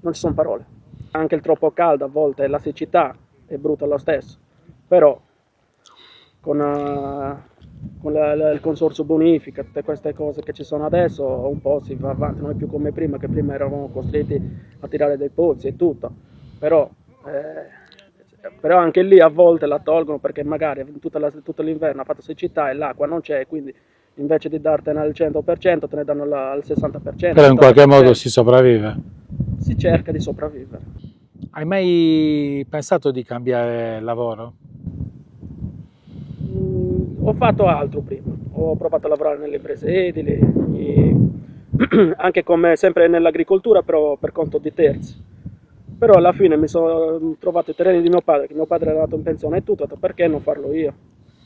Non ci sono parole. Anche il troppo caldo, a volte la siccità è brutta lo stesso, però con il consorzio bonifica, tutte queste cose che ci sono adesso, un po' si va avanti, non è più come prima, che prima eravamo costretti a tirare dei pozzi e tutto, però anche lì a volte la tolgono perché magari tutto l'inverno ha fatto siccità e l'acqua non c'è, quindi invece di dartene al 100% te ne danno al 60%. Però in qualche modo si sopravvive. Si cerca di sopravvivere. Hai mai pensato di cambiare lavoro? Ho fatto altro prima, ho provato a lavorare nelle imprese edili, anche come sempre nell'agricoltura, però per conto di terzi. Però alla fine mi sono trovato i terreni di mio padre, che mio padre era dato in pensione e tutto, ho detto perché non farlo io?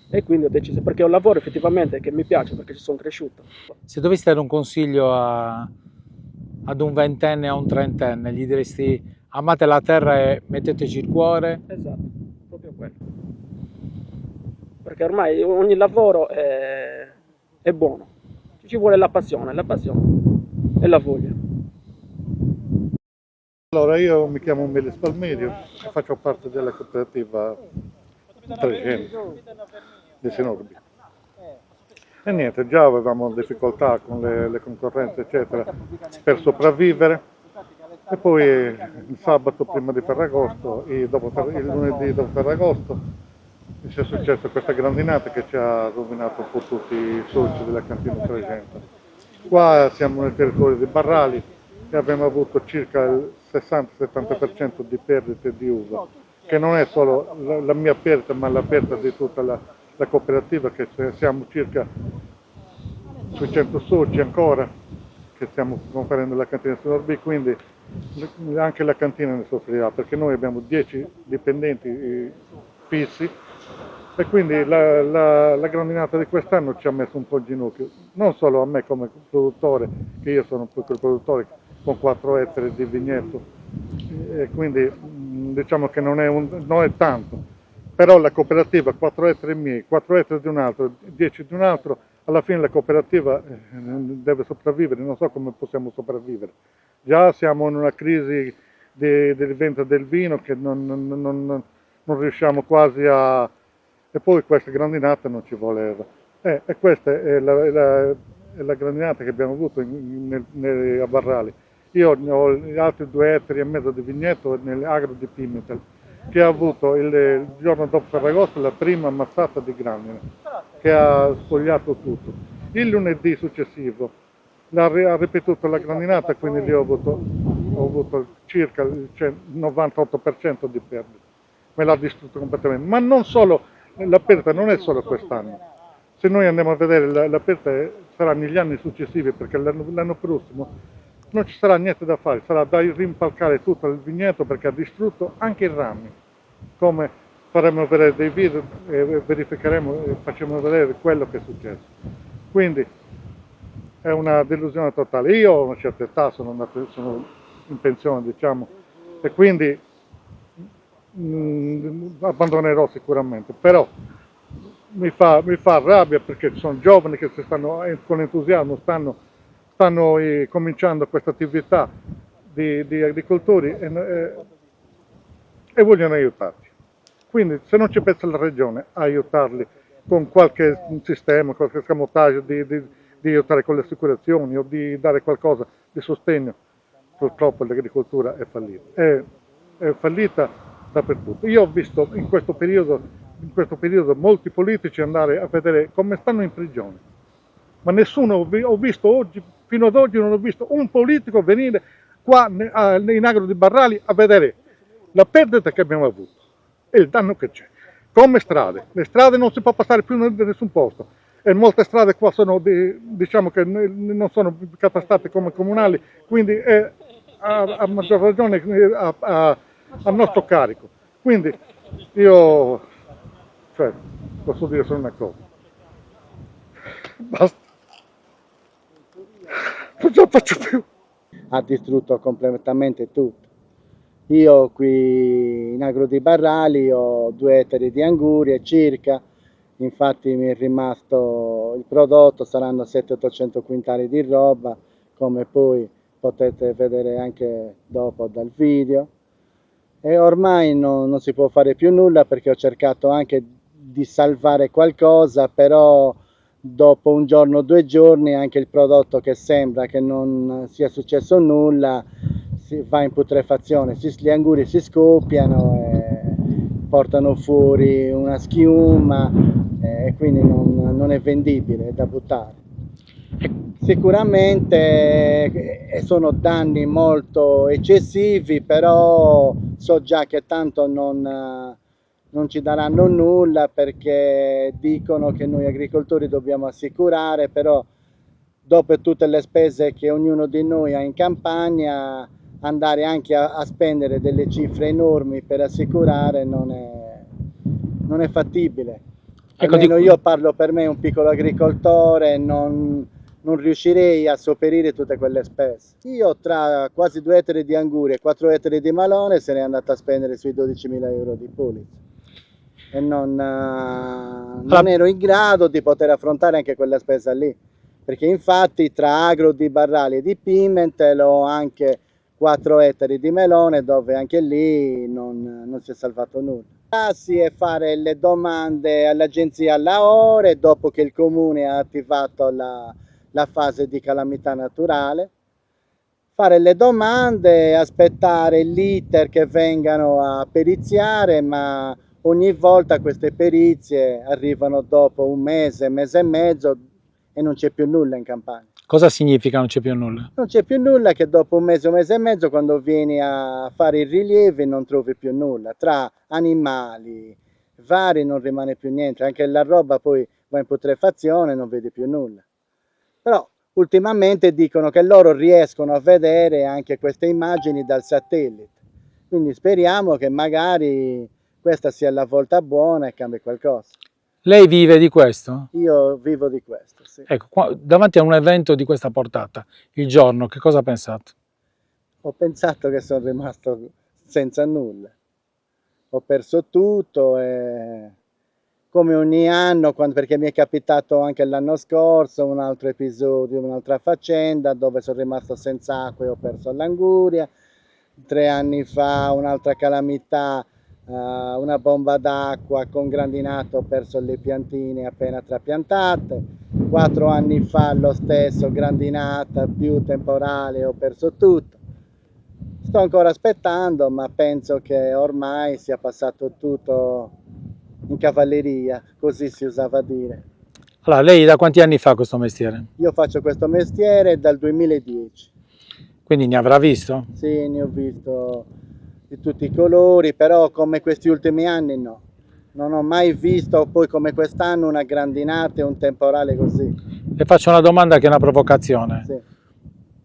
E quindi ho deciso, perché è un lavoro effettivamente che mi piace, perché ci sono cresciuto. Se dovessi dare un consiglio ad un ventenne o a un trentenne, gli diresti amate la terra e metteteci il cuore? Esatto, proprio quello. Perché ormai ogni lavoro è buono, ci vuole la passione e la voglia. Allora, io mi chiamo Melis Palmerio e faccio parte della cooperativa 300 di Sinorbi. E niente, già avevamo difficoltà con le concorrenze eccetera per sopravvivere, e poi il sabato prima di Ferragosto, il lunedì dopo Ferragosto, ci è successa questa grandinata che ci ha rovinato un po' tutti i soci della cantina 300. Qua siamo nel territorio di Barrali e abbiamo avuto circa il 60-70% di perdite di uva, che non è solo la mia perdita, ma la perdita di tutta la cooperativa, che siamo circa sui 100 soci ancora, che stiamo conferendo la cantina Sinorbi, quindi anche la cantina ne soffrirà, perché noi abbiamo 10 dipendenti fissi, e quindi la grandinata di quest'anno ci ha messo un po' in ginocchio, non solo a me come produttore, che io sono un piccolo produttore con 4 ettari di vigneto, e quindi diciamo che non è tanto, però la cooperativa 4 ettari miei, 4 ettari di un altro, 10 di un altro, alla fine la cooperativa deve sopravvivere, non so come possiamo sopravvivere. Già siamo in una crisi del vendita del vino che non riusciamo quasi a... e poi questa grandinata non ci voleva. E questa è la grandinata che abbiamo avuto a Barrali. Io ho gli altri 2 ettari e mezzo di vigneto nell'agro di Pimentel, che ha avuto il giorno dopo Ferragosto la prima mazzata di grandine, che ha spogliato tutto. Il lunedì successivo ha ripetuto la grandinata, quindi lì ho avuto circa il 98% di perdita. Me l'ha distrutto completamente. Ma non solo, la perdita non è solo quest'anno. Se noi andiamo a vedere la perdita sarà negli anni successivi, perché l'anno prossimo non ci sarà niente da fare, sarà da rimpalcare tutto il vigneto perché ha distrutto anche i rami, come faremo vedere dei video e verificheremo e facciamo vedere quello che è successo. Quindi è una delusione totale. Io ho una certa età, sono in pensione, diciamo, e quindi abbandonerò sicuramente, però mi fa rabbia perché sono giovani che con entusiasmo stanno cominciando questa attività di agricoltori e vogliono aiutarci. Quindi se non ci pensa la regione a aiutarli con qualche sistema, qualche scamotaggio di aiutare con le assicurazioni o di dare qualcosa di sostegno, purtroppo l'agricoltura è fallita. È fallita dappertutto. Io ho visto in questo periodo molti politici andare a vedere come stanno in prigione, ma nessuno ho visto oggi, fino ad oggi non ho visto un politico venire qua in agro di Barrali a vedere la perdita che abbiamo avuto e il danno che c'è. Come strade, le strade non si può passare più da nessun posto e molte strade qua sono diciamo che non sono catastate come comunali, quindi è a maggior ragione a nostro carico. Quindi io posso dire solo una cosa, basta, non ce la faccio più. Ha distrutto completamente tutto. Io qui in agro di Barrali ho 2 ettari di angurie circa, infatti mi è rimasto il prodotto, saranno 700-800 quintali di roba, come poi potete vedere anche dopo dal video. E ormai non si può fare più nulla perché ho cercato anche di salvare qualcosa, però dopo un giorno o 2 giorni anche il prodotto che sembra che non sia successo nulla va in putrefazione, gli anguri si scoppiano e portano fuori una schiuma e quindi non è vendibile, è da buttare. Sicuramente sono danni molto eccessivi, però so già che tanto non ci daranno nulla perché dicono che noi agricoltori dobbiamo assicurare, però dopo tutte le spese che ognuno di noi ha in campagna, andare anche a spendere delle cifre enormi per assicurare non è fattibile. Almeno io parlo per me, un piccolo agricoltore, non riuscirei a sopperire tutte quelle spese. Io tra quasi 2 ettari di angurie e 4 ettari di malone se ne è andato a spendere sui 12.000 euro di polizza e non ero in grado di poter affrontare anche quella spesa lì, perché infatti tra agro di Barrali e di Pimentel ho anche 4 ettari di melone dove anche lì non si è salvato nulla. E fare le domande all'agenzia Laore dopo che il comune ha attivato la fase di calamità naturale, fare le domande, aspettare l'iter che vengano a periziare, ma ogni volta queste perizie arrivano dopo un mese e mezzo e non c'è più nulla in campagna. Cosa significa non c'è più nulla? Non c'è più nulla, che dopo un mese e mezzo quando vieni a fare i rilievi non trovi più nulla, tra animali vari non rimane più niente, anche la roba poi va in putrefazione e non vedi più nulla. Però ultimamente dicono che loro riescono a vedere anche queste immagini dal satellite, quindi speriamo che magari questa sia la volta buona e cambi qualcosa. Lei vive di questo? Io vivo di questo, sì. Ecco, davanti a un evento di questa portata, il giorno, che cosa ha pensato? Ho pensato che sono rimasto senza nulla. ho perso tutto, e come ogni anno, perché mi è capitato anche l'anno scorso un altro episodio, un'altra faccenda dove sono rimasto senza acqua e ho perso l'anguria. 3 anni fa un'altra calamità, una bomba d'acqua con grandinato, ho perso le piantine appena trapiantate. 4 anni fa lo stesso, grandinata più temporale, ho perso tutto. Sto ancora aspettando, ma penso che ormai sia passato tutto in cavalleria, così si usava dire. Allora, lei da quanti anni fa questo mestiere? Io faccio questo mestiere dal 2010. Quindi ne avrà visto? Sì, ne ho visto di tutti i colori, però come questi ultimi anni no. Non ho mai visto poi come quest'anno una grandinata e un temporale così. Le faccio una domanda che è una provocazione. Sì.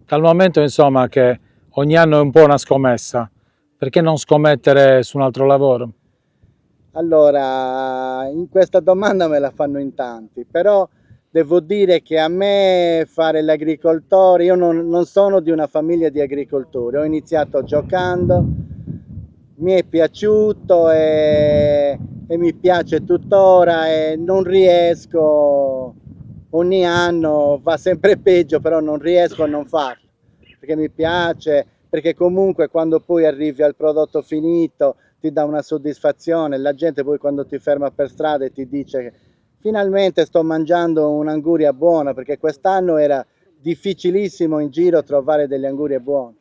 Dal momento insomma che ogni anno è un po' una scommessa, perché non scommettere su un altro lavoro? Allora, in questa domanda me la fanno in tanti, però devo dire che a me fare l'agricoltore, io non sono di una famiglia di agricoltori, ho iniziato giocando, mi è piaciuto e mi piace tuttora e non riesco, ogni anno va sempre peggio, però non riesco a non farlo, perché mi piace, perché comunque quando poi arrivi al prodotto finito ti dà una soddisfazione, la gente poi quando ti ferma per strada e ti dice che finalmente sto mangiando un'anguria buona, perché quest'anno era difficilissimo in giro trovare delle angurie buone.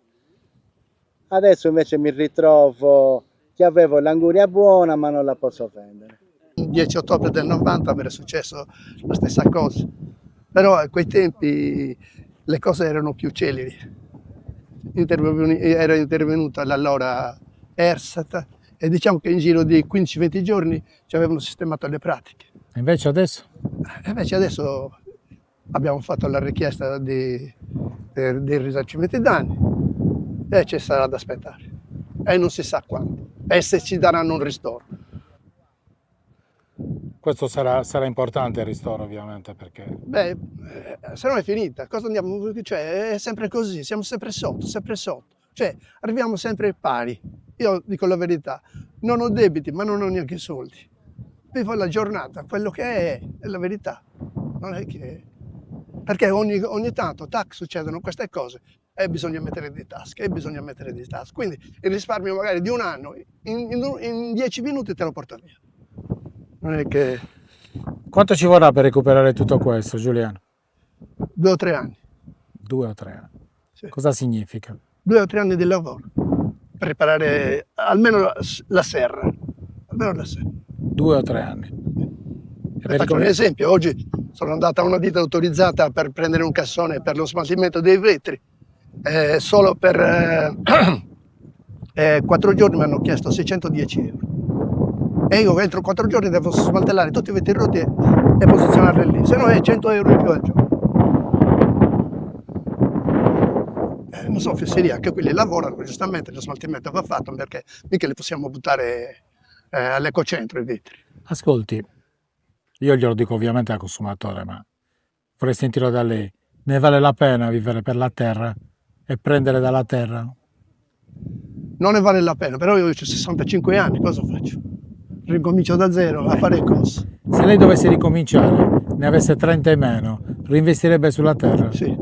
Adesso invece mi ritrovo che avevo l'anguria buona ma non la posso vendere. Il 10 ottobre del 90 era successo la stessa cosa, però a quei tempi le cose erano più celeri. Era intervenuta l'allora Ersat e diciamo che in giro di 15-20 giorni ci avevano sistemato le pratiche. Invece adesso? Invece adesso abbiamo fatto la richiesta dei risarcimenti danni e ci sarà da aspettare. E non si sa quando. E se ci daranno un ristoro. Questo sarà importante il ristoro ovviamente perché... Beh, se no è finita. Cosa andiamo? Cioè, è sempre così, siamo sempre sotto, sempre sotto. Cioè, arriviamo sempre pari. Io dico la verità, non ho debiti, ma non ho neanche soldi. Vivo la giornata, quello che è la verità. Non è che... Perché ogni tanto, tac, succedono queste cose e bisogna mettere di tasca, Quindi il risparmio magari di un anno, in 10 minuti te lo porto via. Non è che... Quanto ci vorrà per recuperare tutto questo, Giuliano? 2 o 3 anni. 2 o 3 anni. Sì. Cosa significa? 2 o 3 anni di lavoro. Per riparare almeno la serra. Almeno la serra. 2 o 3 anni. Faccio un esempio, oggi sono andata a una ditta autorizzata per prendere un cassone per lo smaltimento dei vetri, solo per 4 giorni mi hanno chiesto 610 euro. E io entro 4 giorni devo smantellare tutti i vetri rotti e posizionarli lì, se no è 100 euro in più al giorno. Non so, fesseria, anche quelli lavorano, giustamente lo smaltimento va fatto perché mica li possiamo buttare all'ecocentro i vetri. Ascolti, io glielo dico ovviamente al consumatore, ma vorrei sentirlo da lei. Ne vale la pena vivere per la terra e prendere dalla terra? Non ne vale la pena, però io ho 65 anni, cosa faccio? Ricomincio da zero a fare cose. Se lei dovesse ricominciare, ne avesse 30 in meno, reinvestirebbe sulla terra? Sì,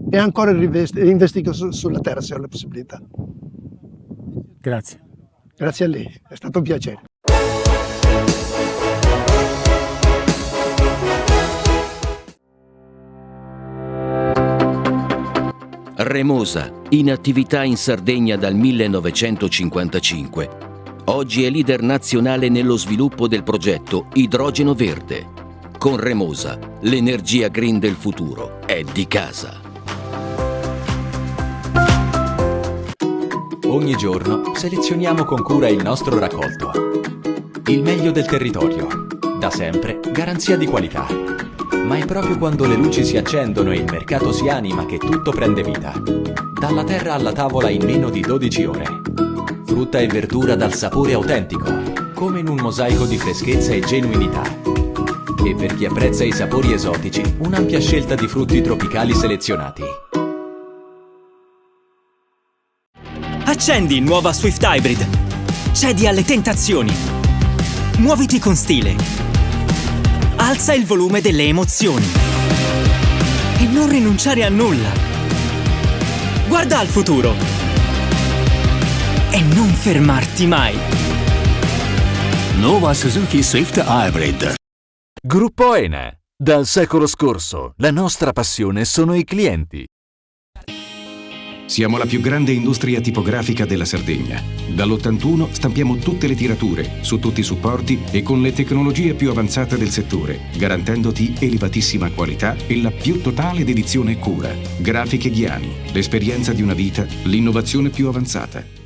e ancora investigo sulla terra se ho la possibilità. Grazie. Grazie a lei, è stato un piacere. Remosa, in attività in Sardegna dal 1955. Oggi è leader nazionale nello sviluppo del progetto Idrogeno Verde. Con Remosa, l'energia green del futuro è di casa. Ogni giorno selezioniamo con cura il nostro raccolto. Il meglio del territorio. Da sempre, garanzia di qualità. Ma è proprio quando le luci si accendono e il mercato si anima che tutto prende vita. Dalla terra alla tavola in meno di 12 ore. Frutta e verdura dal sapore autentico, come in un mosaico di freschezza e genuinità. E per chi apprezza i sapori esotici, un'ampia scelta di frutti tropicali selezionati. Accendi nuova Swift Hybrid. Cedi alle tentazioni. Muoviti con stile. Alza il volume delle emozioni. E non rinunciare a nulla. Guarda al futuro. E non fermarti mai. Nuova Suzuki Swift Hybrid. Gruppo ENE. Dal secolo scorso, la nostra passione sono i clienti. Siamo la più grande industria tipografica della Sardegna. Dall'81 stampiamo tutte le tirature, su tutti i supporti e con le tecnologie più avanzate del settore, garantendoti elevatissima qualità e la più totale dedizione e cura. Grafiche Ghiani, l'esperienza di una vita, l'innovazione più avanzata.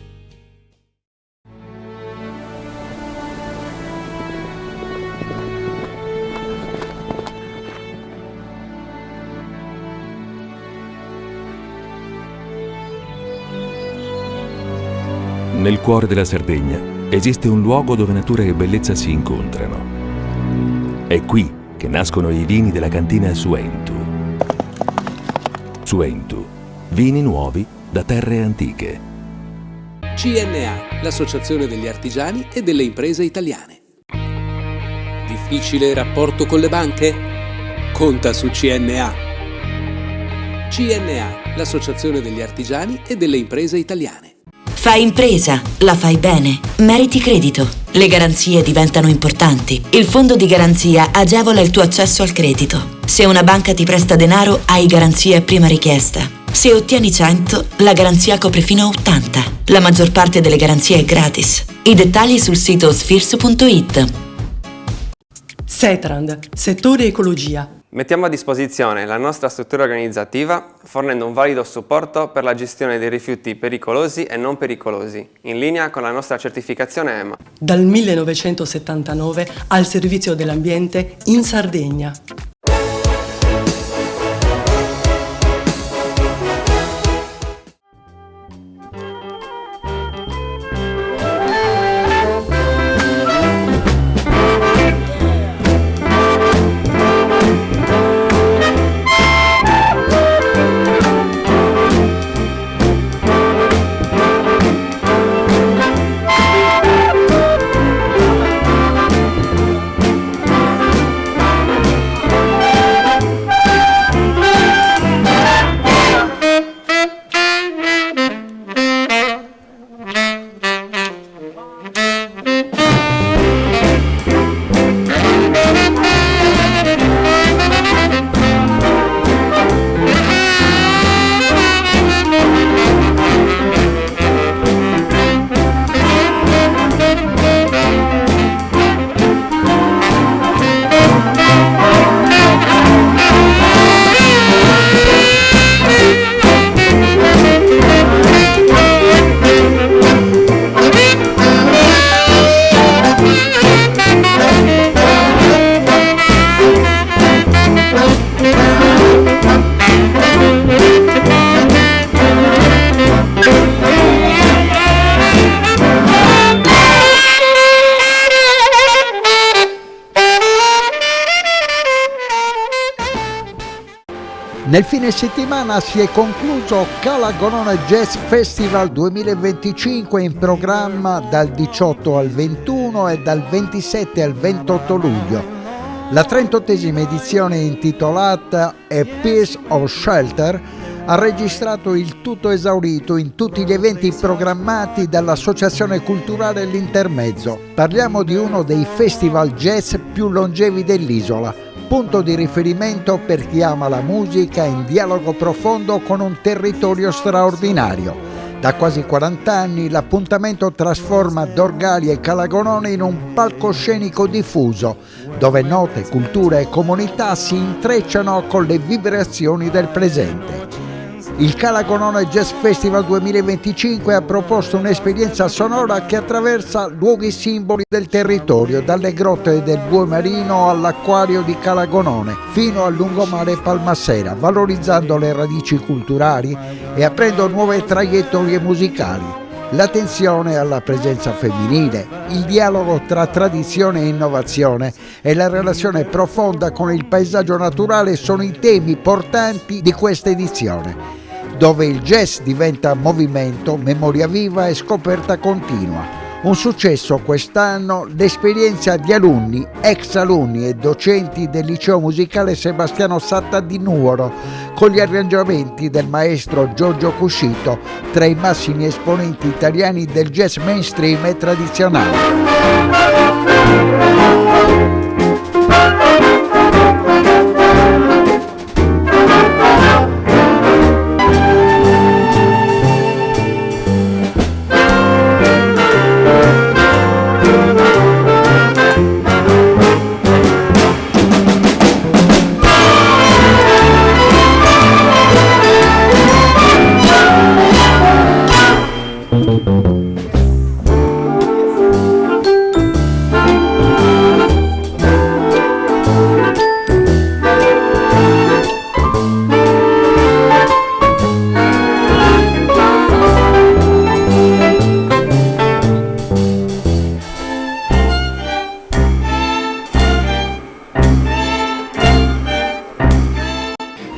Nel cuore della Sardegna esiste un luogo dove natura e bellezza si incontrano. È qui che nascono i vini della cantina Suentu. Suentu, vini nuovi da terre antiche. CNA, l'associazione degli artigiani e delle imprese italiane. Difficile rapporto con le banche? Conta su CNA. CNA, l'associazione degli artigiani e delle imprese italiane. Fai impresa, la fai bene, meriti credito. Le garanzie diventano importanti. Il fondo di garanzia agevola il tuo accesso al credito. Se una banca ti presta denaro, hai garanzia a prima richiesta. Se ottieni 100, la garanzia copre fino a 80. La maggior parte delle garanzie è gratis. I dettagli sul sito sfirso.it. Setrand, settore ecologia. Mettiamo a disposizione la nostra struttura organizzativa fornendo un valido supporto per la gestione dei rifiuti pericolosi e non pericolosi, in linea con la nostra certificazione EMA. Dal 1979 al servizio dell'ambiente in Sardegna. Nel fine settimana si è concluso Calagonone Jazz Festival 2025 in programma dal 18 al 21 e dal 27 al 28 luglio. La 38esima edizione intitolata A Piece of Shelter ha registrato il tutto esaurito in tutti gli eventi programmati dall'Associazione Culturale L'Intermezzo. Parliamo di uno dei festival jazz più longevi dell'isola, punto di riferimento per chi ama la musica in dialogo profondo con un territorio straordinario. Da quasi 40 anni l'appuntamento trasforma Dorgali e Calagonone in un palcoscenico diffuso, dove note, culture e comunità si intrecciano con le vibrazioni del presente. Il Calagonone Jazz Festival 2025 ha proposto un'esperienza sonora che attraversa luoghi simboli del territorio, dalle grotte del Bue Marino all'acquario di Calagonone, fino al lungomare Palmasera, valorizzando le radici culturali e aprendo nuove traiettorie musicali. L'attenzione alla presenza femminile, il dialogo tra tradizione e innovazione e la relazione profonda con il paesaggio naturale sono i temi portanti di questa edizione, dove il jazz diventa movimento, memoria viva e scoperta continua. Un successo quest'anno l'esperienza di alunni, ex alunni e docenti del liceo musicale Sebastiano Satta di Nuoro, con gli arrangiamenti del maestro Giorgio Cuscito, tra i massimi esponenti italiani del jazz mainstream e tradizionale.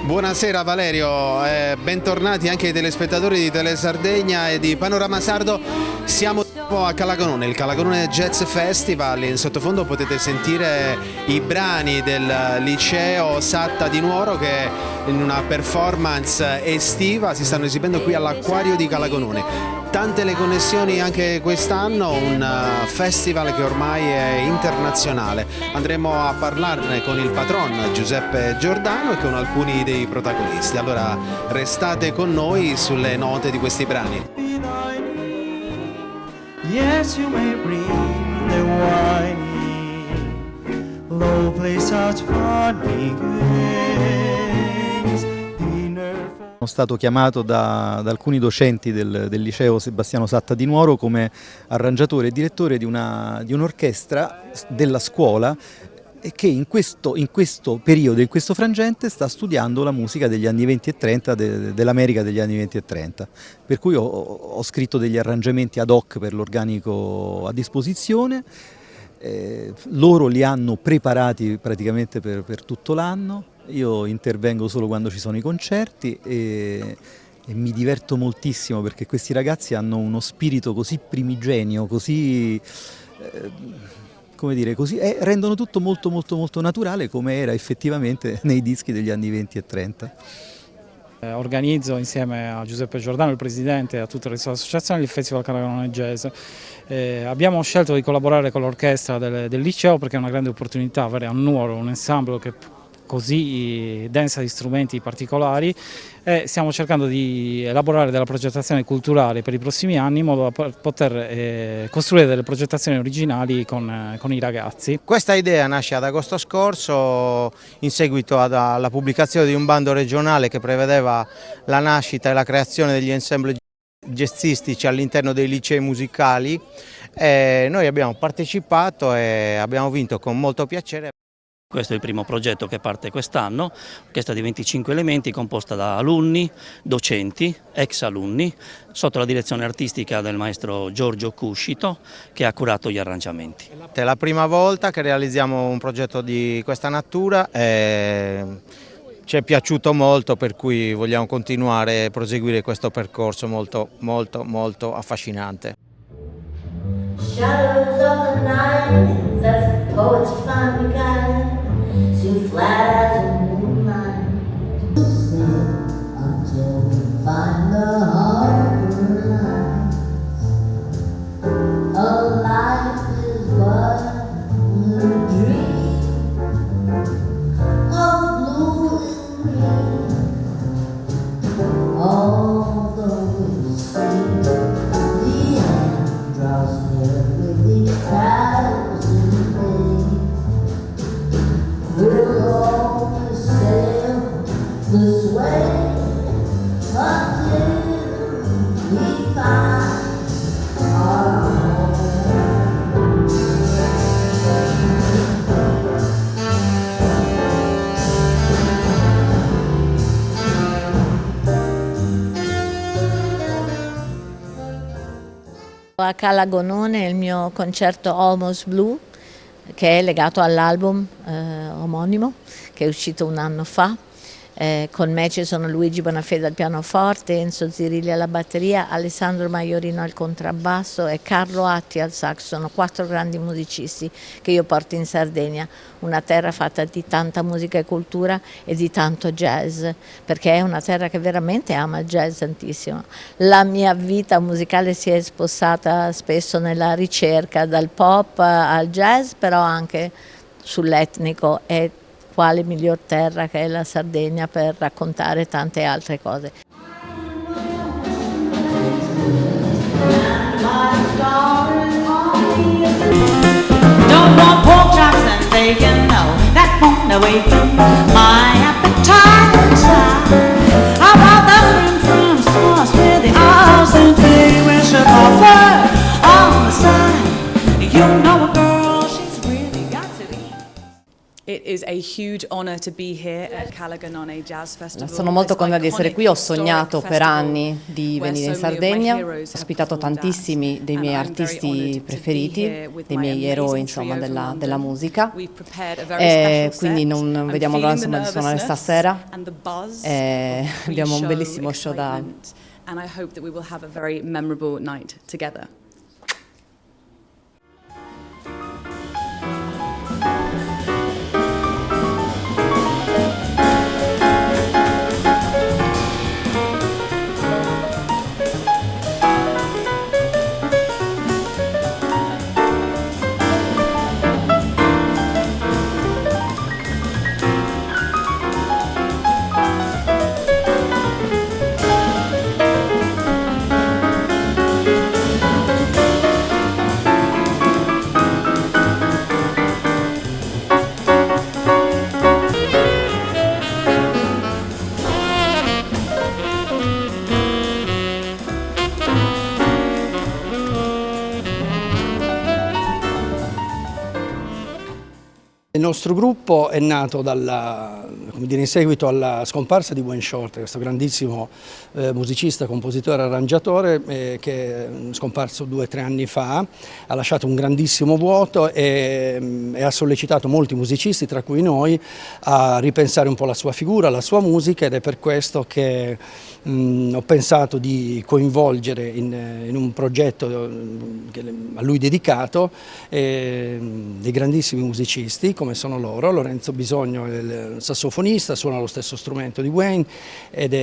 Buonasera Valerio, bentornati anche ai telespettatori di Telesardegna e di Panorama Sardo. Siamo a Calagonone, il Calagonone Jazz Festival. In sottofondo potete sentire i brani del liceo Satta di Nuoro che in una performance estiva si stanno esibendo qui all'Acquario di Calagonone. Tante le connessioni anche quest'anno, un festival che ormai è internazionale. Andremo a parlarne con il patron Giuseppe Giordano e con alcuni dei protagonisti. Allora restate con noi sulle note di questi brani. Yes, you may bring the wine, low play such funny games. Sono stato chiamato da alcuni docenti del liceo Sebastiano Satta di Nuoro come arrangiatore e direttore di un'orchestra della scuola e che in questo periodo, in questo frangente, sta studiando la musica degli anni 20 e 30, dell'America degli anni 20 e 30. Per cui ho scritto degli arrangiamenti ad hoc per l'organico a disposizione, loro li hanno preparati praticamente per tutto l'anno, io intervengo solo quando ci sono i concerti e mi diverto moltissimo perché questi ragazzi hanno uno spirito così primigenio, così... come dire, così rendono tutto molto molto molto naturale come era effettivamente nei dischi degli anni 20 e 30. Organizzo insieme a Giuseppe Giordano, il presidente, e a tutte le sue associazioni, il Festival Calagonone Jazz. Abbiamo scelto di collaborare con l'orchestra del liceo perché è una grande opportunità avere a Nuoro un ensemble che così densa di strumenti particolari e stiamo cercando di elaborare della progettazione culturale per i prossimi anni in modo da poter costruire delle progettazioni originali con i ragazzi. Questa idea nasce ad agosto scorso in seguito alla pubblicazione di un bando regionale che prevedeva la nascita e la creazione degli ensemble jazzistici all'interno dei licei musicali. Noi abbiamo partecipato e abbiamo vinto con molto piacere. Questo è il primo progetto che parte quest'anno, orchestra di 25 elementi composta da alunni, docenti, ex alunni, sotto la direzione artistica del maestro Giorgio Cuscito che ha curato gli arrangiamenti. È la prima volta che realizziamo un progetto di questa natura, ci è piaciuto molto, per cui vogliamo continuare e proseguire questo percorso molto molto molto affascinante. Shadows of the night, that's the poet's fine beguiling, soon flat as a moonlight. Until we find the harbor lights, a life is but a dream of blue and green. Although it seems the end draws near with each thousand days, we'll always sail this way until we find our A Calagonone il mio concerto Almost Blue, che è legato all'album omonimo che è uscito un anno fa. Con me ci sono Luigi Bonafede al pianoforte, Enzo Zirilli alla batteria, Alessandro Maiorino al contrabbasso e Carlo Atti al sax. Sono 4 grandi musicisti che io porto in Sardegna, una terra fatta di tanta musica e cultura e di tanto jazz, perché è una terra che veramente ama il jazz tantissimo. La mia vita musicale si è spostata spesso nella ricerca dal pop al jazz, però anche sull'etnico, e quale miglior terra che è la Sardegna per raccontare tante altre cose. Don't want pork chops and bacon, no, that won't awaken my appetite. How about the frim sauce with the Austin tea with Chicago on the side? You know a girl, she's really got to eat. It is a huge honor to be here at Calagonone Jazz Festival. Sono molto contenta di essere qui, ho sognato per anni di venire in Sardegna, ho ospitato tantissimi dei miei artisti preferiti, dei miei eroi insomma della musica, e quindi non vediamo l'ora insomma di suonare stasera, e abbiamo un bellissimo show da... And I hope that we will have a very memorable night together. Il nostro gruppo è nato in seguito alla scomparsa di Wayne Shorter, questo grandissimo musicista, compositore, arrangiatore che è scomparso 2 o 3 anni fa, ha lasciato un grandissimo vuoto e ha sollecitato molti musicisti, tra cui noi, a ripensare un po' la sua figura, la sua musica, ed è per questo che ho pensato di coinvolgere in un progetto a lui dedicato dei grandissimi musicisti come sono loro. Lorenzo Bisogno è il sassofonista, suona lo stesso strumento di Wayne ed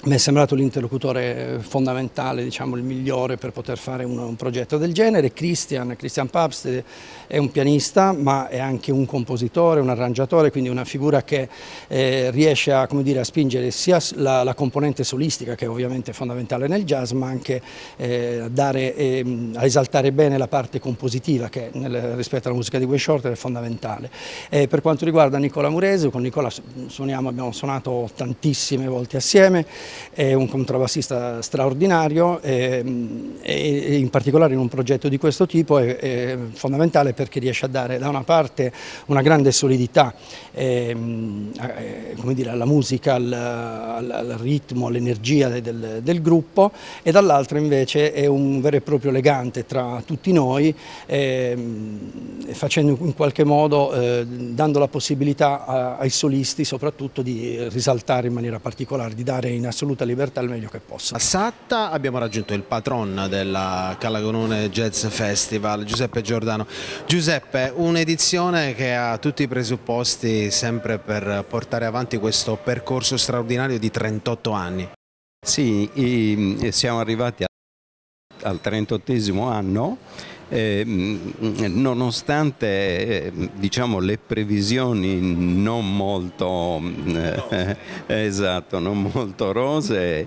mi è sembrato l'interlocutore fondamentale, diciamo il migliore per poter fare un progetto del genere. Christian Pabst è un pianista ma è anche un compositore, un arrangiatore, quindi una figura che riesce a, come dire, a spingere sia la componente solistica, che è ovviamente fondamentale nel jazz, ma anche a esaltare bene la parte compositiva che rispetto alla musica di Wayne Shorter è fondamentale. Per quanto riguarda Nicola Muresi, con Nicola abbiamo suonato tantissime volte assieme. È un contrabbassista straordinario e in particolare in un progetto di questo tipo è fondamentale perché riesce a dare da una parte una grande solidità come dire, alla musica, al ritmo, all'energia del gruppo, e dall'altra invece è un vero e proprio legante tra tutti noi, facendo in qualche modo, dando la possibilità ai solisti soprattutto di risaltare in maniera particolare, di dare in assoluta libertà il meglio che possono. A Satta abbiamo raggiunto il patron della Calagonone Jazz Festival, Giuseppe Giordano. Giuseppe, un'edizione che ha tutti i presupposti sempre per portare avanti questo percorso straordinario di 38 anni. Sì, siamo arrivati al 38esimo anno. Nonostante diciamo le previsioni non molto non molto rosee,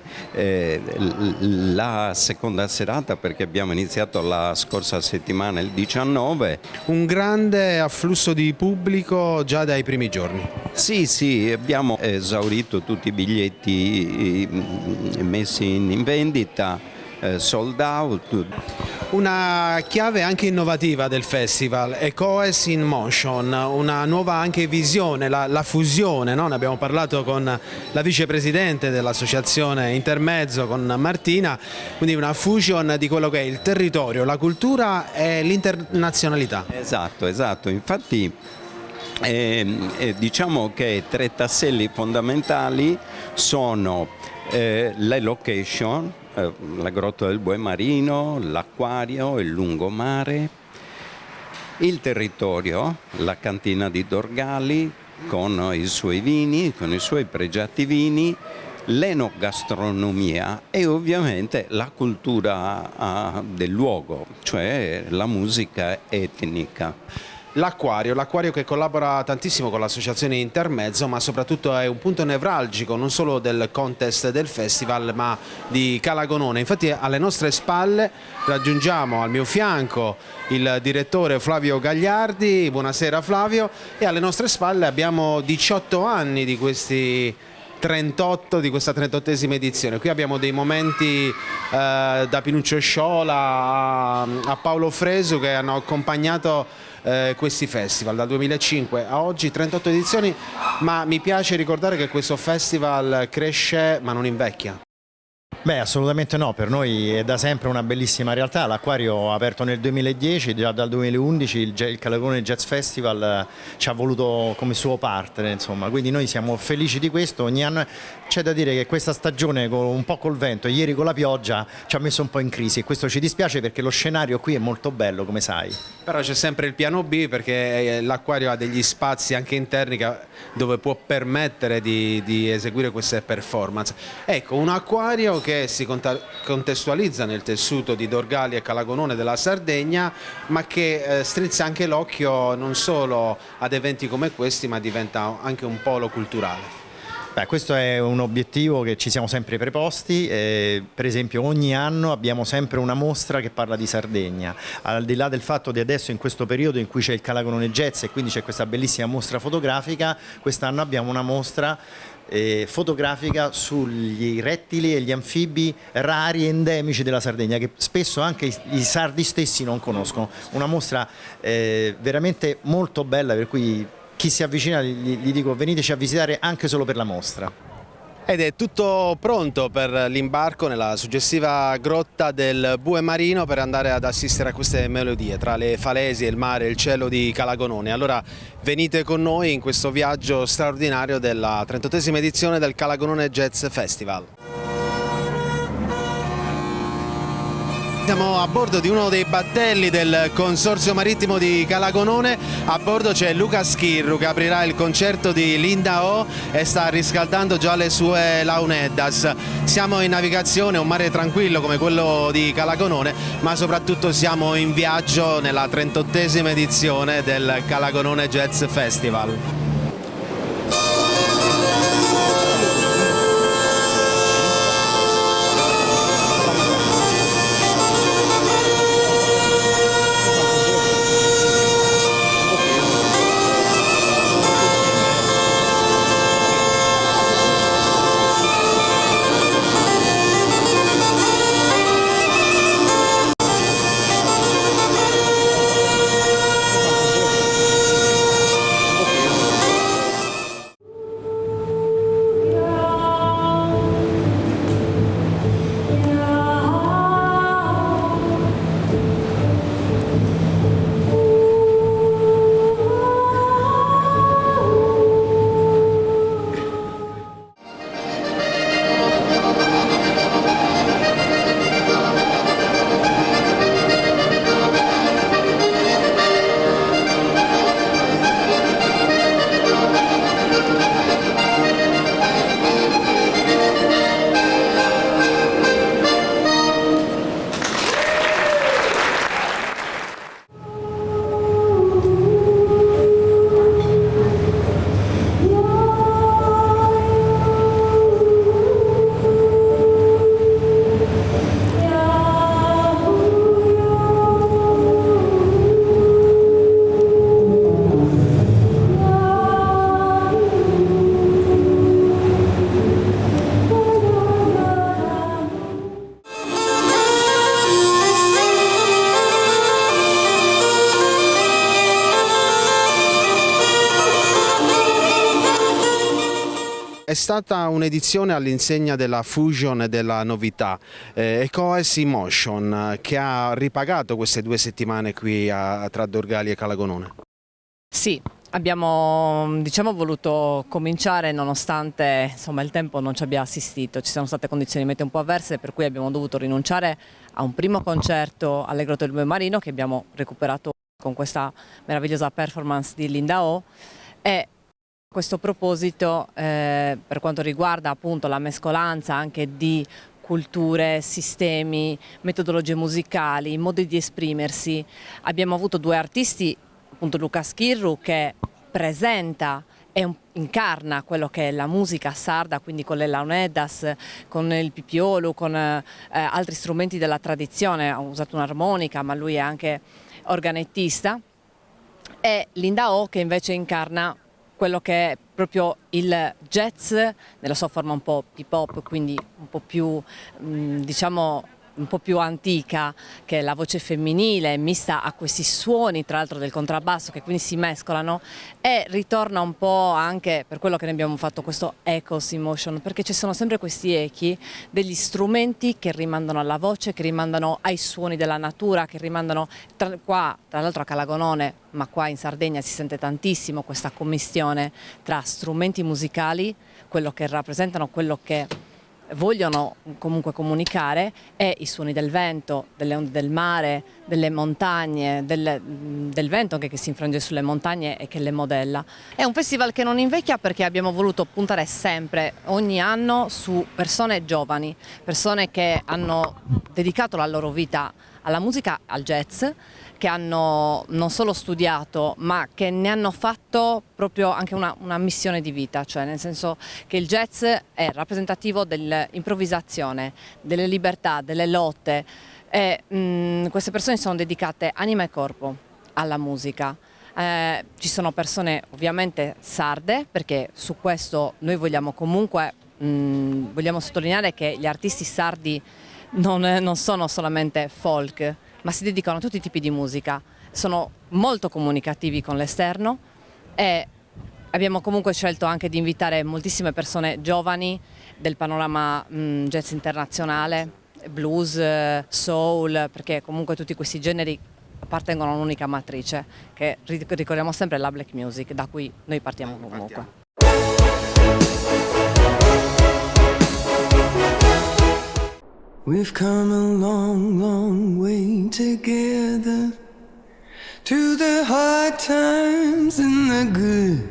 la seconda serata, perché abbiamo iniziato la scorsa settimana il 19, un grande afflusso di pubblico già dai primi giorni. Sì, abbiamo esaurito tutti i biglietti messi in vendita, sold out. Una chiave anche innovativa del festival è Coes in Motion, una nuova anche visione, la fusione, no? Ne abbiamo parlato con la vicepresidente dell'associazione Intermezzo, con Martina, quindi una fusion di quello che è il territorio, la cultura e l'internazionalità. Esatto, infatti Diciamo che 3 tasselli fondamentali sono le location, la grotta del Bue Marino, l'acquario, il lungomare, il territorio, la cantina di Dorgali con i suoi vini, con i suoi pregiati vini, l'enogastronomia e ovviamente la cultura del luogo, cioè la musica etnica. L'acquario che collabora tantissimo con l'associazione Intermezzo, ma soprattutto è un punto nevralgico non solo del contest del festival ma di Calagonone. Infatti alle nostre spalle raggiungiamo al mio fianco il direttore Flavio Gagliardi. Buonasera Flavio. E alle nostre spalle abbiamo 18 anni di questi 38 di questa 38esima edizione. Qui abbiamo dei momenti da Pinuccio Sciola a Paolo Fresu che hanno accompagnato questi festival dal 2005 a oggi, 38 edizioni, ma mi piace ricordare che questo festival cresce ma non invecchia. Beh, assolutamente no, per noi è da sempre una bellissima realtà. L'acquario aperto nel 2010, già dal 2011 il Calagonone Jazz Festival ci ha voluto come suo partner, insomma, quindi noi siamo felici di questo. Ogni anno c'è da dire che questa stagione un po' col vento e ieri con la pioggia ci ha messo un po' in crisi e questo ci dispiace perché lo scenario qui è molto bello, come sai. Però c'è sempre il piano B perché l'acquario ha degli spazi anche interni dove può permettere di eseguire queste performance. Ecco, un acquario che si contestualizza nel tessuto di Dorgali e Calagonone della Sardegna, ma che strizza anche l'occhio non solo ad eventi come questi, ma diventa anche un polo culturale. Beh, questo è un obiettivo che ci siamo sempre preposti, per esempio ogni anno abbiamo sempre una mostra che parla di Sardegna, al di là del fatto di adesso in questo periodo in cui c'è il Calagonone Jazz e quindi c'è questa bellissima mostra fotografica, quest'anno abbiamo una mostra fotografica sugli rettili e gli anfibi rari e endemici della Sardegna che spesso anche i sardi stessi non conoscono. Una mostra veramente molto bella, per cui chi si avvicina gli dico veniteci a visitare anche solo per la mostra. Ed è tutto pronto per l'imbarco nella suggestiva grotta del Bue Marino per andare ad assistere a queste melodie tra le falesi, il mare e il cielo di Calagonone. Allora venite con noi in questo viaggio straordinario della 38esima edizione del Calagonone Jazz Festival. Siamo a bordo di uno dei battelli del Consorzio Marittimo di Calagonone. A bordo c'è Luca Schirru che aprirà il concerto di Linda O e sta riscaldando già le sue launeddas. Siamo in navigazione, un mare tranquillo come quello di Calagonone, ma soprattutto siamo in viaggio nella 38esima edizione del Calagonone Jazz Festival. È stata un'edizione all'insegna della fusion e della novità, Echoes in Motion, che ha ripagato queste 2 settimane qui tra Dorgali e Calagonone. Sì, Abbiamo voluto cominciare nonostante il tempo non ci abbia assistito, ci sono state condizioni meteo un po' avverse per cui abbiamo dovuto rinunciare a un primo concerto alle Grotte del Bue Marino che abbiamo recuperato con questa meravigliosa performance di Linda O, e a questo proposito per quanto riguarda appunto la mescolanza anche di culture, sistemi, metodologie musicali, modi di esprimersi, abbiamo avuto 2 artisti, appunto Luca Schirru, che presenta e incarna quello che è la musica sarda, quindi con le launedas, con il pipiolo, con altri strumenti della tradizione, ha usato un'armonica, ma lui è anche organettista, e Linda O che invece incarna quello che è proprio il jazz nella sua forma un po' hip hop, quindi un po' più un po' più antica, che è la voce femminile mista a questi suoni tra l'altro del contrabbasso che quindi si mescolano, e ritorna un po' anche per quello che ne abbiamo fatto questo Echoes in Motion, perché ci sono sempre questi echi degli strumenti che rimandano alla voce, che rimandano ai suoni della natura, che rimandano tra l'altro a Calagonone, ma qua in Sardegna si sente tantissimo questa commistione tra strumenti musicali, quello che rappresentano, quello che vogliono comunque comunicare, e i suoni del vento, delle onde del mare, delle montagne, del vento anche che si infrange sulle montagne e che le modella. È un festival che non invecchia perché abbiamo voluto puntare sempre, ogni anno, su persone giovani, persone che hanno dedicato la loro vita alla musica, al jazz, che hanno non solo studiato ma che ne hanno fatto proprio anche una missione di vita, cioè nel senso che il jazz è rappresentativo dell'improvvisazione, delle libertà, delle lotte, e queste persone sono dedicate anima e corpo alla musica. Ci sono persone ovviamente sarde, perché su questo noi vogliamo comunque vogliamo sottolineare che gli artisti sardi non sono solamente folk, ma si dedicano a tutti i tipi di musica, sono molto comunicativi con l'esterno, e abbiamo comunque scelto anche di invitare moltissime persone giovani del panorama jazz internazionale, blues, soul, perché comunque tutti questi generi appartengono a un'unica matrice, che ricordiamo sempre la black music, da cui noi partiamo comunque. We've come a long, long way together, through the hard times and the good.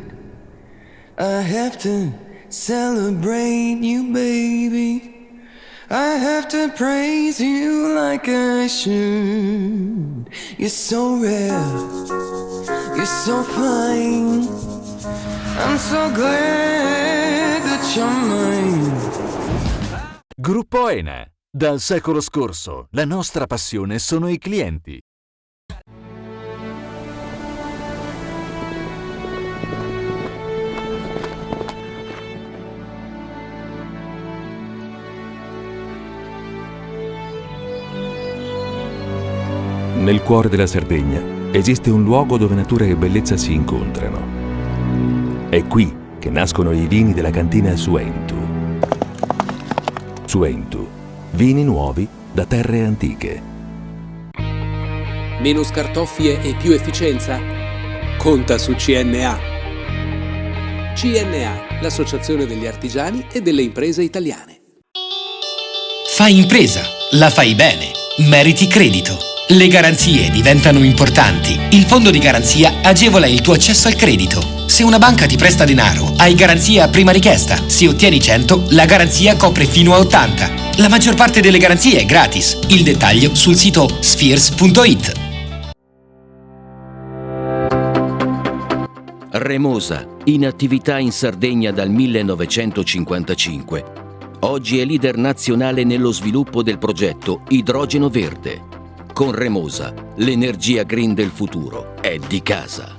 I have to celebrate you, baby. I have to praise you like I should. You're so rare, you're so fine. I'm so glad that you're mine. Gruppo Ene. Dal secolo scorso, la nostra passione sono i clienti. Nel cuore della Sardegna esiste un luogo dove natura e bellezza si incontrano. È qui che nascono i vini della cantina Suentu. Suentu. Vini nuovi da terre antiche. Meno scartoffie e più efficienza? Conta su CNA. CNA, l'associazione degli artigiani e delle imprese italiane. Fai impresa, la fai bene. Meriti credito. Le garanzie diventano importanti. Il fondo di garanzia agevola il tuo accesso al credito. Se una banca ti presta denaro, hai garanzia a prima richiesta. Se ottieni 100, la garanzia copre fino a 80. La maggior parte delle garanzie è gratis. Il dettaglio sul sito spheres.it. Remosa, in attività in Sardegna dal 1955. Oggi è leader nazionale nello sviluppo del progetto Idrogeno Verde. Con Remosa, l'energia green del futuro è di casa.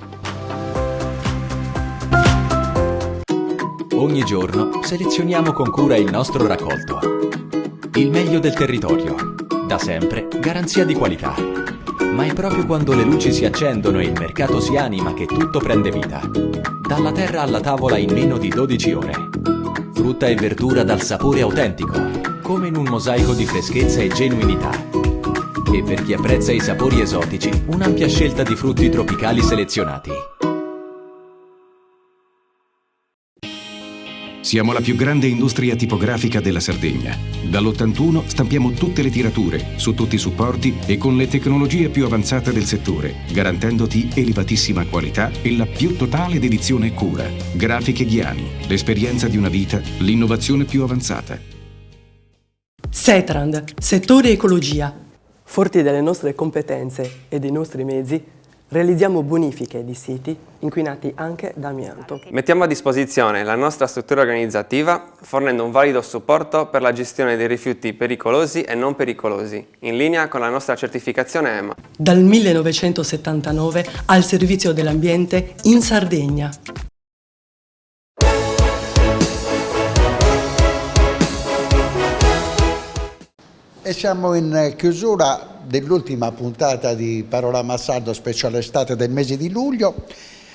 Ogni giorno selezioniamo con cura il nostro raccolto. Il meglio del territorio. Da sempre, garanzia di qualità. Ma è proprio quando le luci si accendono e il mercato si anima che tutto prende vita. Dalla terra alla tavola in meno di 12 ore. Frutta e verdura dal sapore autentico, come in un mosaico di freschezza e genuinità. E per chi apprezza i sapori esotici, un'ampia scelta di frutti tropicali selezionati. Siamo la più grande industria tipografica della Sardegna. Dall'81 stampiamo tutte le tirature, su tutti i supporti e con le tecnologie più avanzate del settore, garantendoti elevatissima qualità e la più totale dedizione e cura. Grafiche Ghiani, l'esperienza di una vita, l'innovazione più avanzata. Setrand, settore ecologia. Forti delle nostre competenze e dei nostri mezzi, realizziamo bonifiche di siti inquinati anche da amianto. Mettiamo a disposizione la nostra struttura organizzativa fornendo un valido supporto per la gestione dei rifiuti pericolosi e non pericolosi, in linea con la nostra certificazione EMA. Dal 1979 al servizio dell'ambiente in Sardegna. E siamo in chiusura dell'ultima puntata di Panorama Sardo speciale estate del mese di luglio.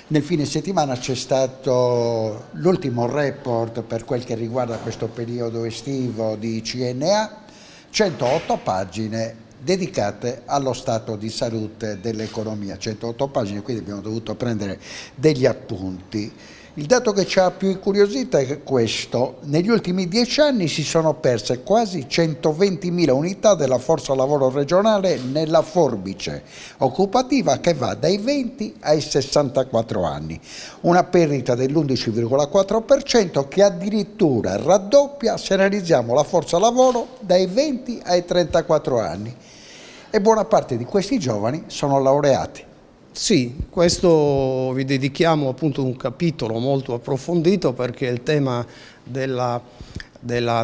Nel fine settimana c'è stato l'ultimo report per quel che riguarda questo periodo estivo di CNA, 108 pagine dedicate allo stato di salute dell'economia, 108 pagine, quindi abbiamo dovuto prendere degli appunti. Il dato che ci ha più incuriosito è questo: negli ultimi 10 anni si sono perse quasi 120.000 unità della forza lavoro regionale nella forbice occupativa che va dai 20 ai 64 anni, una perdita dell'11,4% che addirittura raddoppia se analizziamo la forza lavoro dai 20 ai 34 anni. E buona parte di questi giovani sono laureati. Sì, questo vi dedichiamo appunto un capitolo molto approfondito perché il tema della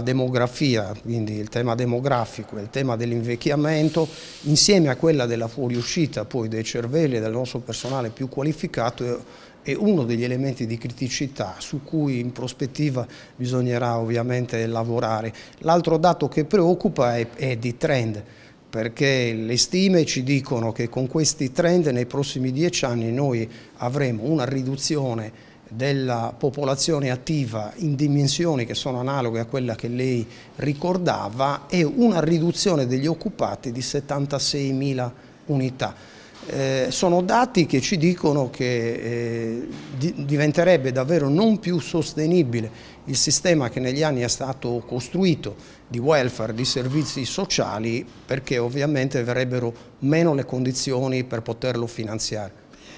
demografia, quindi il tema demografico e il tema dell'invecchiamento, insieme a quella della fuoriuscita poi dei cervelli e del nostro personale più qualificato, è uno degli elementi di criticità su cui in prospettiva bisognerà ovviamente lavorare. L'altro dato che preoccupa è di trend, perché le stime ci dicono che con questi trend nei prossimi 10 anni noi avremo una riduzione della popolazione attiva in dimensioni che sono analoghe a quella che lei ricordava e una riduzione degli occupati di 76.000 unità. Sono dati che ci dicono che diventerebbe davvero non più sostenibile il sistema che negli anni è stato costruito di welfare, di servizi sociali, perché ovviamente verrebbero meno le condizioni per poterlo finanziare.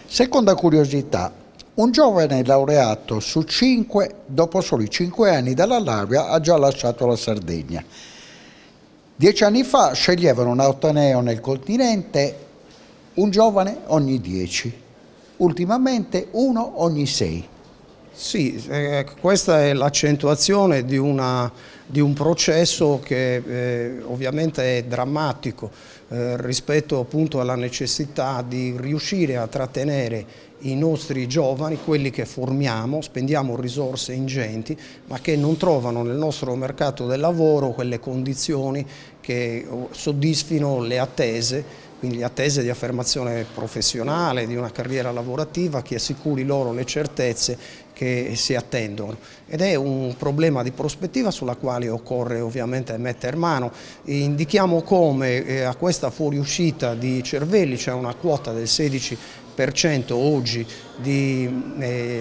Seconda curiosità: un giovane laureato su 5, dopo soli 5 anni dalla laurea, ha già lasciato la Sardegna. 10 anni fa sceglievano un ateneo nel continente un giovane ogni 10, ultimamente uno ogni 6. Sì, questa è l'accentuazione di un processo che ovviamente è drammatico rispetto appunto alla necessità di riuscire a trattenere i nostri giovani, quelli che formiamo, spendiamo risorse ingenti, ma che non trovano nel nostro mercato del lavoro quelle condizioni che soddisfino le attese, quindi le attese di affermazione professionale, di una carriera lavorativa che assicuri loro le certezze che si attendono. Ed è un problema di prospettiva sulla quale occorre ovviamente mettere mano. Indichiamo come a questa fuoriuscita di cervelli c'è una quota del 16% oggi di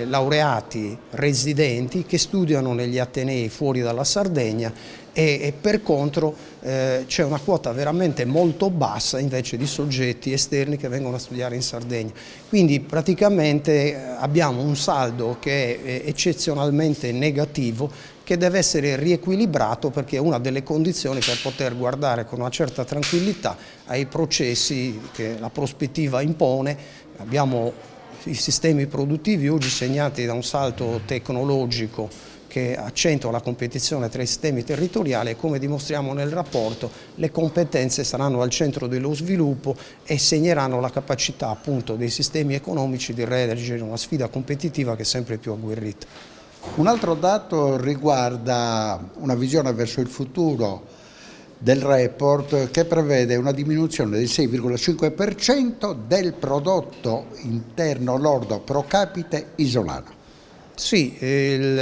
laureati residenti che studiano negli atenei fuori dalla Sardegna e per contro c'è una quota veramente molto bassa invece di soggetti esterni che vengono a studiare in Sardegna. Quindi praticamente abbiamo un saldo che è eccezionalmente negativo, che deve essere riequilibrato, perché è una delle condizioni per poter guardare con una certa tranquillità ai processi che la prospettiva impone. Abbiamo i sistemi produttivi oggi segnati da un salto tecnologico che accentua la competizione tra i sistemi territoriali e, come dimostriamo nel rapporto, le competenze saranno al centro dello sviluppo e segneranno la capacità appunto dei sistemi economici di reggere una sfida competitiva che è sempre più agguerrita. Un altro dato riguarda una visione verso il futuro del report che prevede una diminuzione del 6,5% del prodotto interno lordo pro capite isolano. Sì,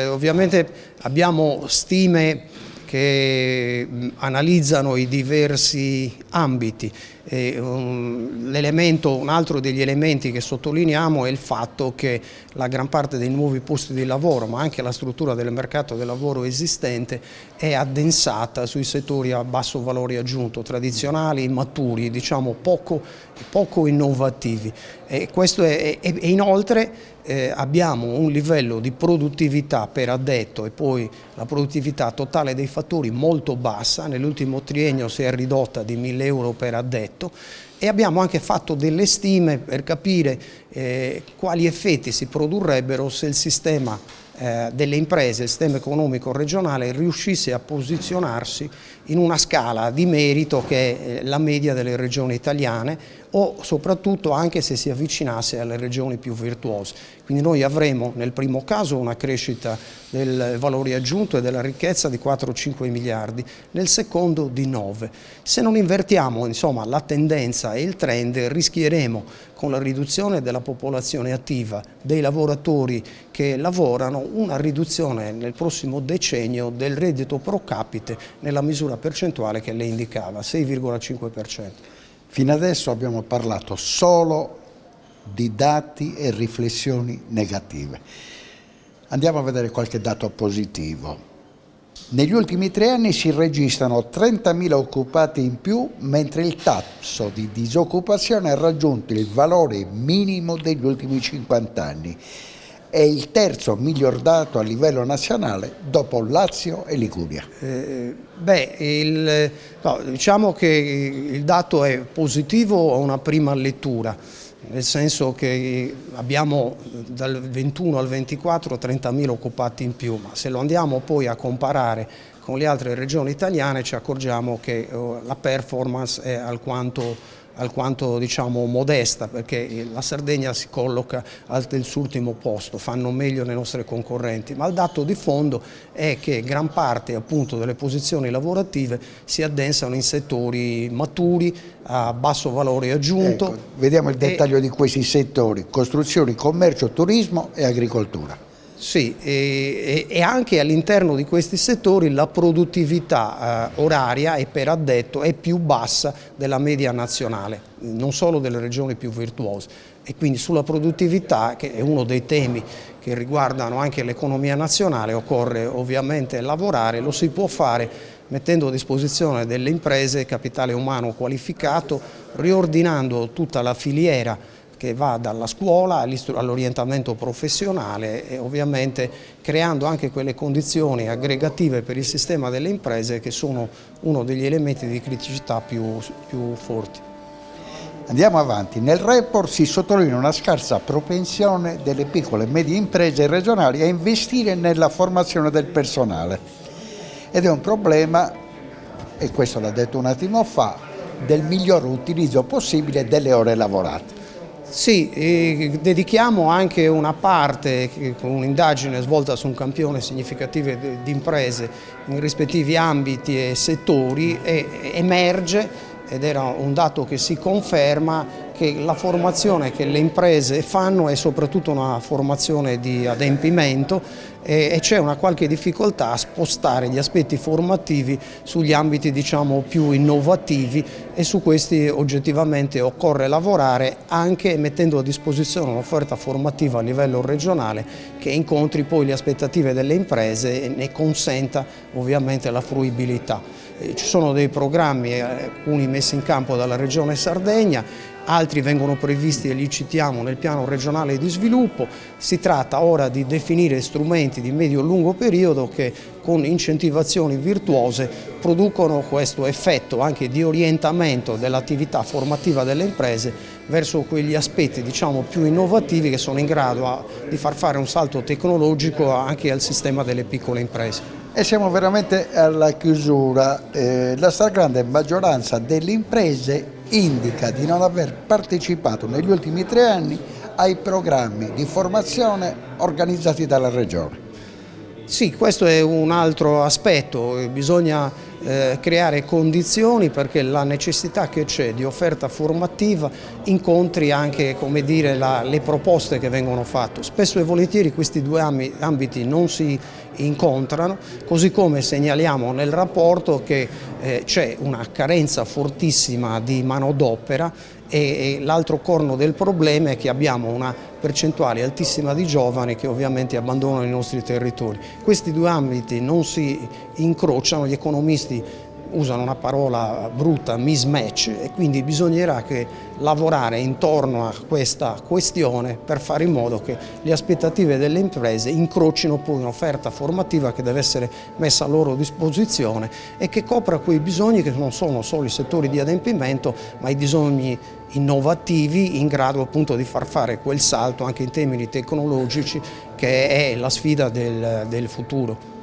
ovviamente abbiamo stime che analizzano i diversi ambiti. Un altro degli elementi che sottolineiamo è il fatto che la gran parte dei nuovi posti di lavoro, ma anche la struttura del mercato del lavoro esistente, è addensata sui settori a basso valore aggiunto, tradizionali, maturi, diciamo poco innovativi. E inoltre abbiamo un livello di produttività per addetto e poi la produttività totale dei fattori molto bassa, nell'ultimo triennio si è ridotta di 1.000 euro per addetto, e abbiamo anche fatto delle stime per capire quali effetti si produrrebbero se il sistema delle imprese, il sistema economico regionale riuscisse a posizionarsi in una scala di merito che è la media delle regioni italiane, o soprattutto anche se si avvicinasse alle regioni più virtuose. Quindi noi avremo nel primo caso una crescita del valore aggiunto e della ricchezza di 4-5 miliardi, nel secondo di 9. Se non invertiamo insomma la tendenza e il trend, rischieremo con la riduzione della popolazione attiva, dei lavoratori che lavorano, una riduzione nel prossimo decennio del reddito pro capite nella misura percentuale che lei indicava, 6,5%. Fino adesso abbiamo parlato solo di dati e riflessioni negative. Andiamo a vedere qualche dato positivo. Negli ultimi 3 anni si registrano 30.000 occupati in più, mentre il tasso di disoccupazione ha raggiunto il valore minimo degli ultimi 50 anni. È il terzo miglior dato a livello nazionale dopo Lazio e Liguria. Diciamo che il dato è positivo a una prima lettura, nel senso che abbiamo dal 21 al 24 30.000 occupati in più, ma se lo andiamo poi a comparare con le altre regioni italiane ci accorgiamo che la performance è alquanto diciamo modesta, perché la Sardegna si colloca al terzultimo posto, fanno meglio le nostre concorrenti, ma il dato di fondo è che gran parte appunto delle posizioni lavorative si addensano in settori maturi, a basso valore aggiunto. Ecco, vediamo il dettaglio di questi settori: costruzioni, commercio, turismo e agricoltura. Sì, e anche all'interno di questi settori la produttività oraria e per addetto è più bassa della media nazionale, non solo delle regioni più virtuose. E quindi sulla produttività, che è uno dei temi che riguardano anche l'economia nazionale, occorre ovviamente lavorare. Lo si può fare mettendo a disposizione delle imprese capitale umano qualificato, riordinando tutta la filiera che va dalla scuola all'orientamento professionale e ovviamente creando anche quelle condizioni aggregative per il sistema delle imprese che sono uno degli elementi di criticità più forti. Andiamo avanti. Nel report si sottolinea una scarsa propensione delle piccole e medie imprese regionali a investire nella formazione del personale. Ed è un problema, e questo l'ha detto un attimo fa, del miglior utilizzo possibile delle ore lavorate. Sì, dedichiamo anche una parte con un'indagine svolta su un campione significativo di imprese in rispettivi ambiti e settori, e emerge, ed era un dato che si conferma, che la formazione che le imprese fanno è soprattutto una formazione di adempimento e c'è una qualche difficoltà a spostare gli aspetti formativi sugli ambiti diciamo più innovativi, e su questi oggettivamente occorre lavorare anche mettendo a disposizione un'offerta formativa a livello regionale che incontri poi le aspettative delle imprese e ne consenta ovviamente la fruibilità. Ci sono dei programmi, alcuni messi in campo dalla Regione Sardegna, altri vengono previsti e li citiamo nel piano regionale di sviluppo. Si tratta ora di definire strumenti di medio-lungo periodo che con incentivazioni virtuose producono questo effetto anche di orientamento dell'attività formativa delle imprese verso quegli aspetti diciamo più innovativi che sono in grado di far fare un salto tecnologico anche al sistema delle piccole imprese. E siamo veramente alla chiusura. La stragrande maggioranza delle imprese indica di non aver partecipato negli ultimi 3 anni ai programmi di formazione organizzati dalla Regione. Sì, questo è un altro aspetto, bisogna creare condizioni perché la necessità che c'è di offerta formativa incontri anche, come dire, le proposte che vengono fatte. Spesso e volentieri questi due ambiti non si incontrano, così come segnaliamo nel rapporto che c'è una carenza fortissima di manodopera e l'altro corno del problema è che abbiamo una percentuale altissima di giovani che ovviamente abbandonano i nostri territori. Questi due ambiti non si incrociano, gli economisti usano una parola brutta, mismatch, e quindi bisognerà lavorare intorno a questa questione per fare in modo che le aspettative delle imprese incrocino poi un'offerta formativa che deve essere messa a loro disposizione e che copra quei bisogni che non sono solo i settori di adempimento, ma i bisogni innovativi in grado appunto di far fare quel salto anche in termini tecnologici che è la sfida del futuro.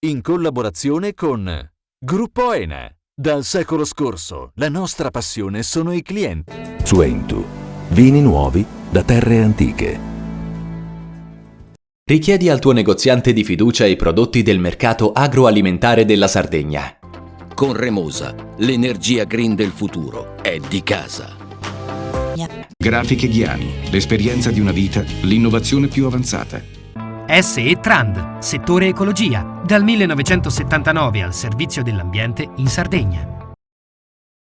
In collaborazione con Gruppo Ene. Dal secolo scorso, la nostra passione sono i clienti. Suentu, vini nuovi da terre antiche. Richiedi al tuo negoziante di fiducia i prodotti del mercato agroalimentare della Sardegna. Con Remosa, l'energia green del futuro è di casa. Grafiche Ghiani, l'esperienza di una vita, l'innovazione più avanzata. SE Trand, settore ecologia, dal 1979 al servizio dell'ambiente in Sardegna.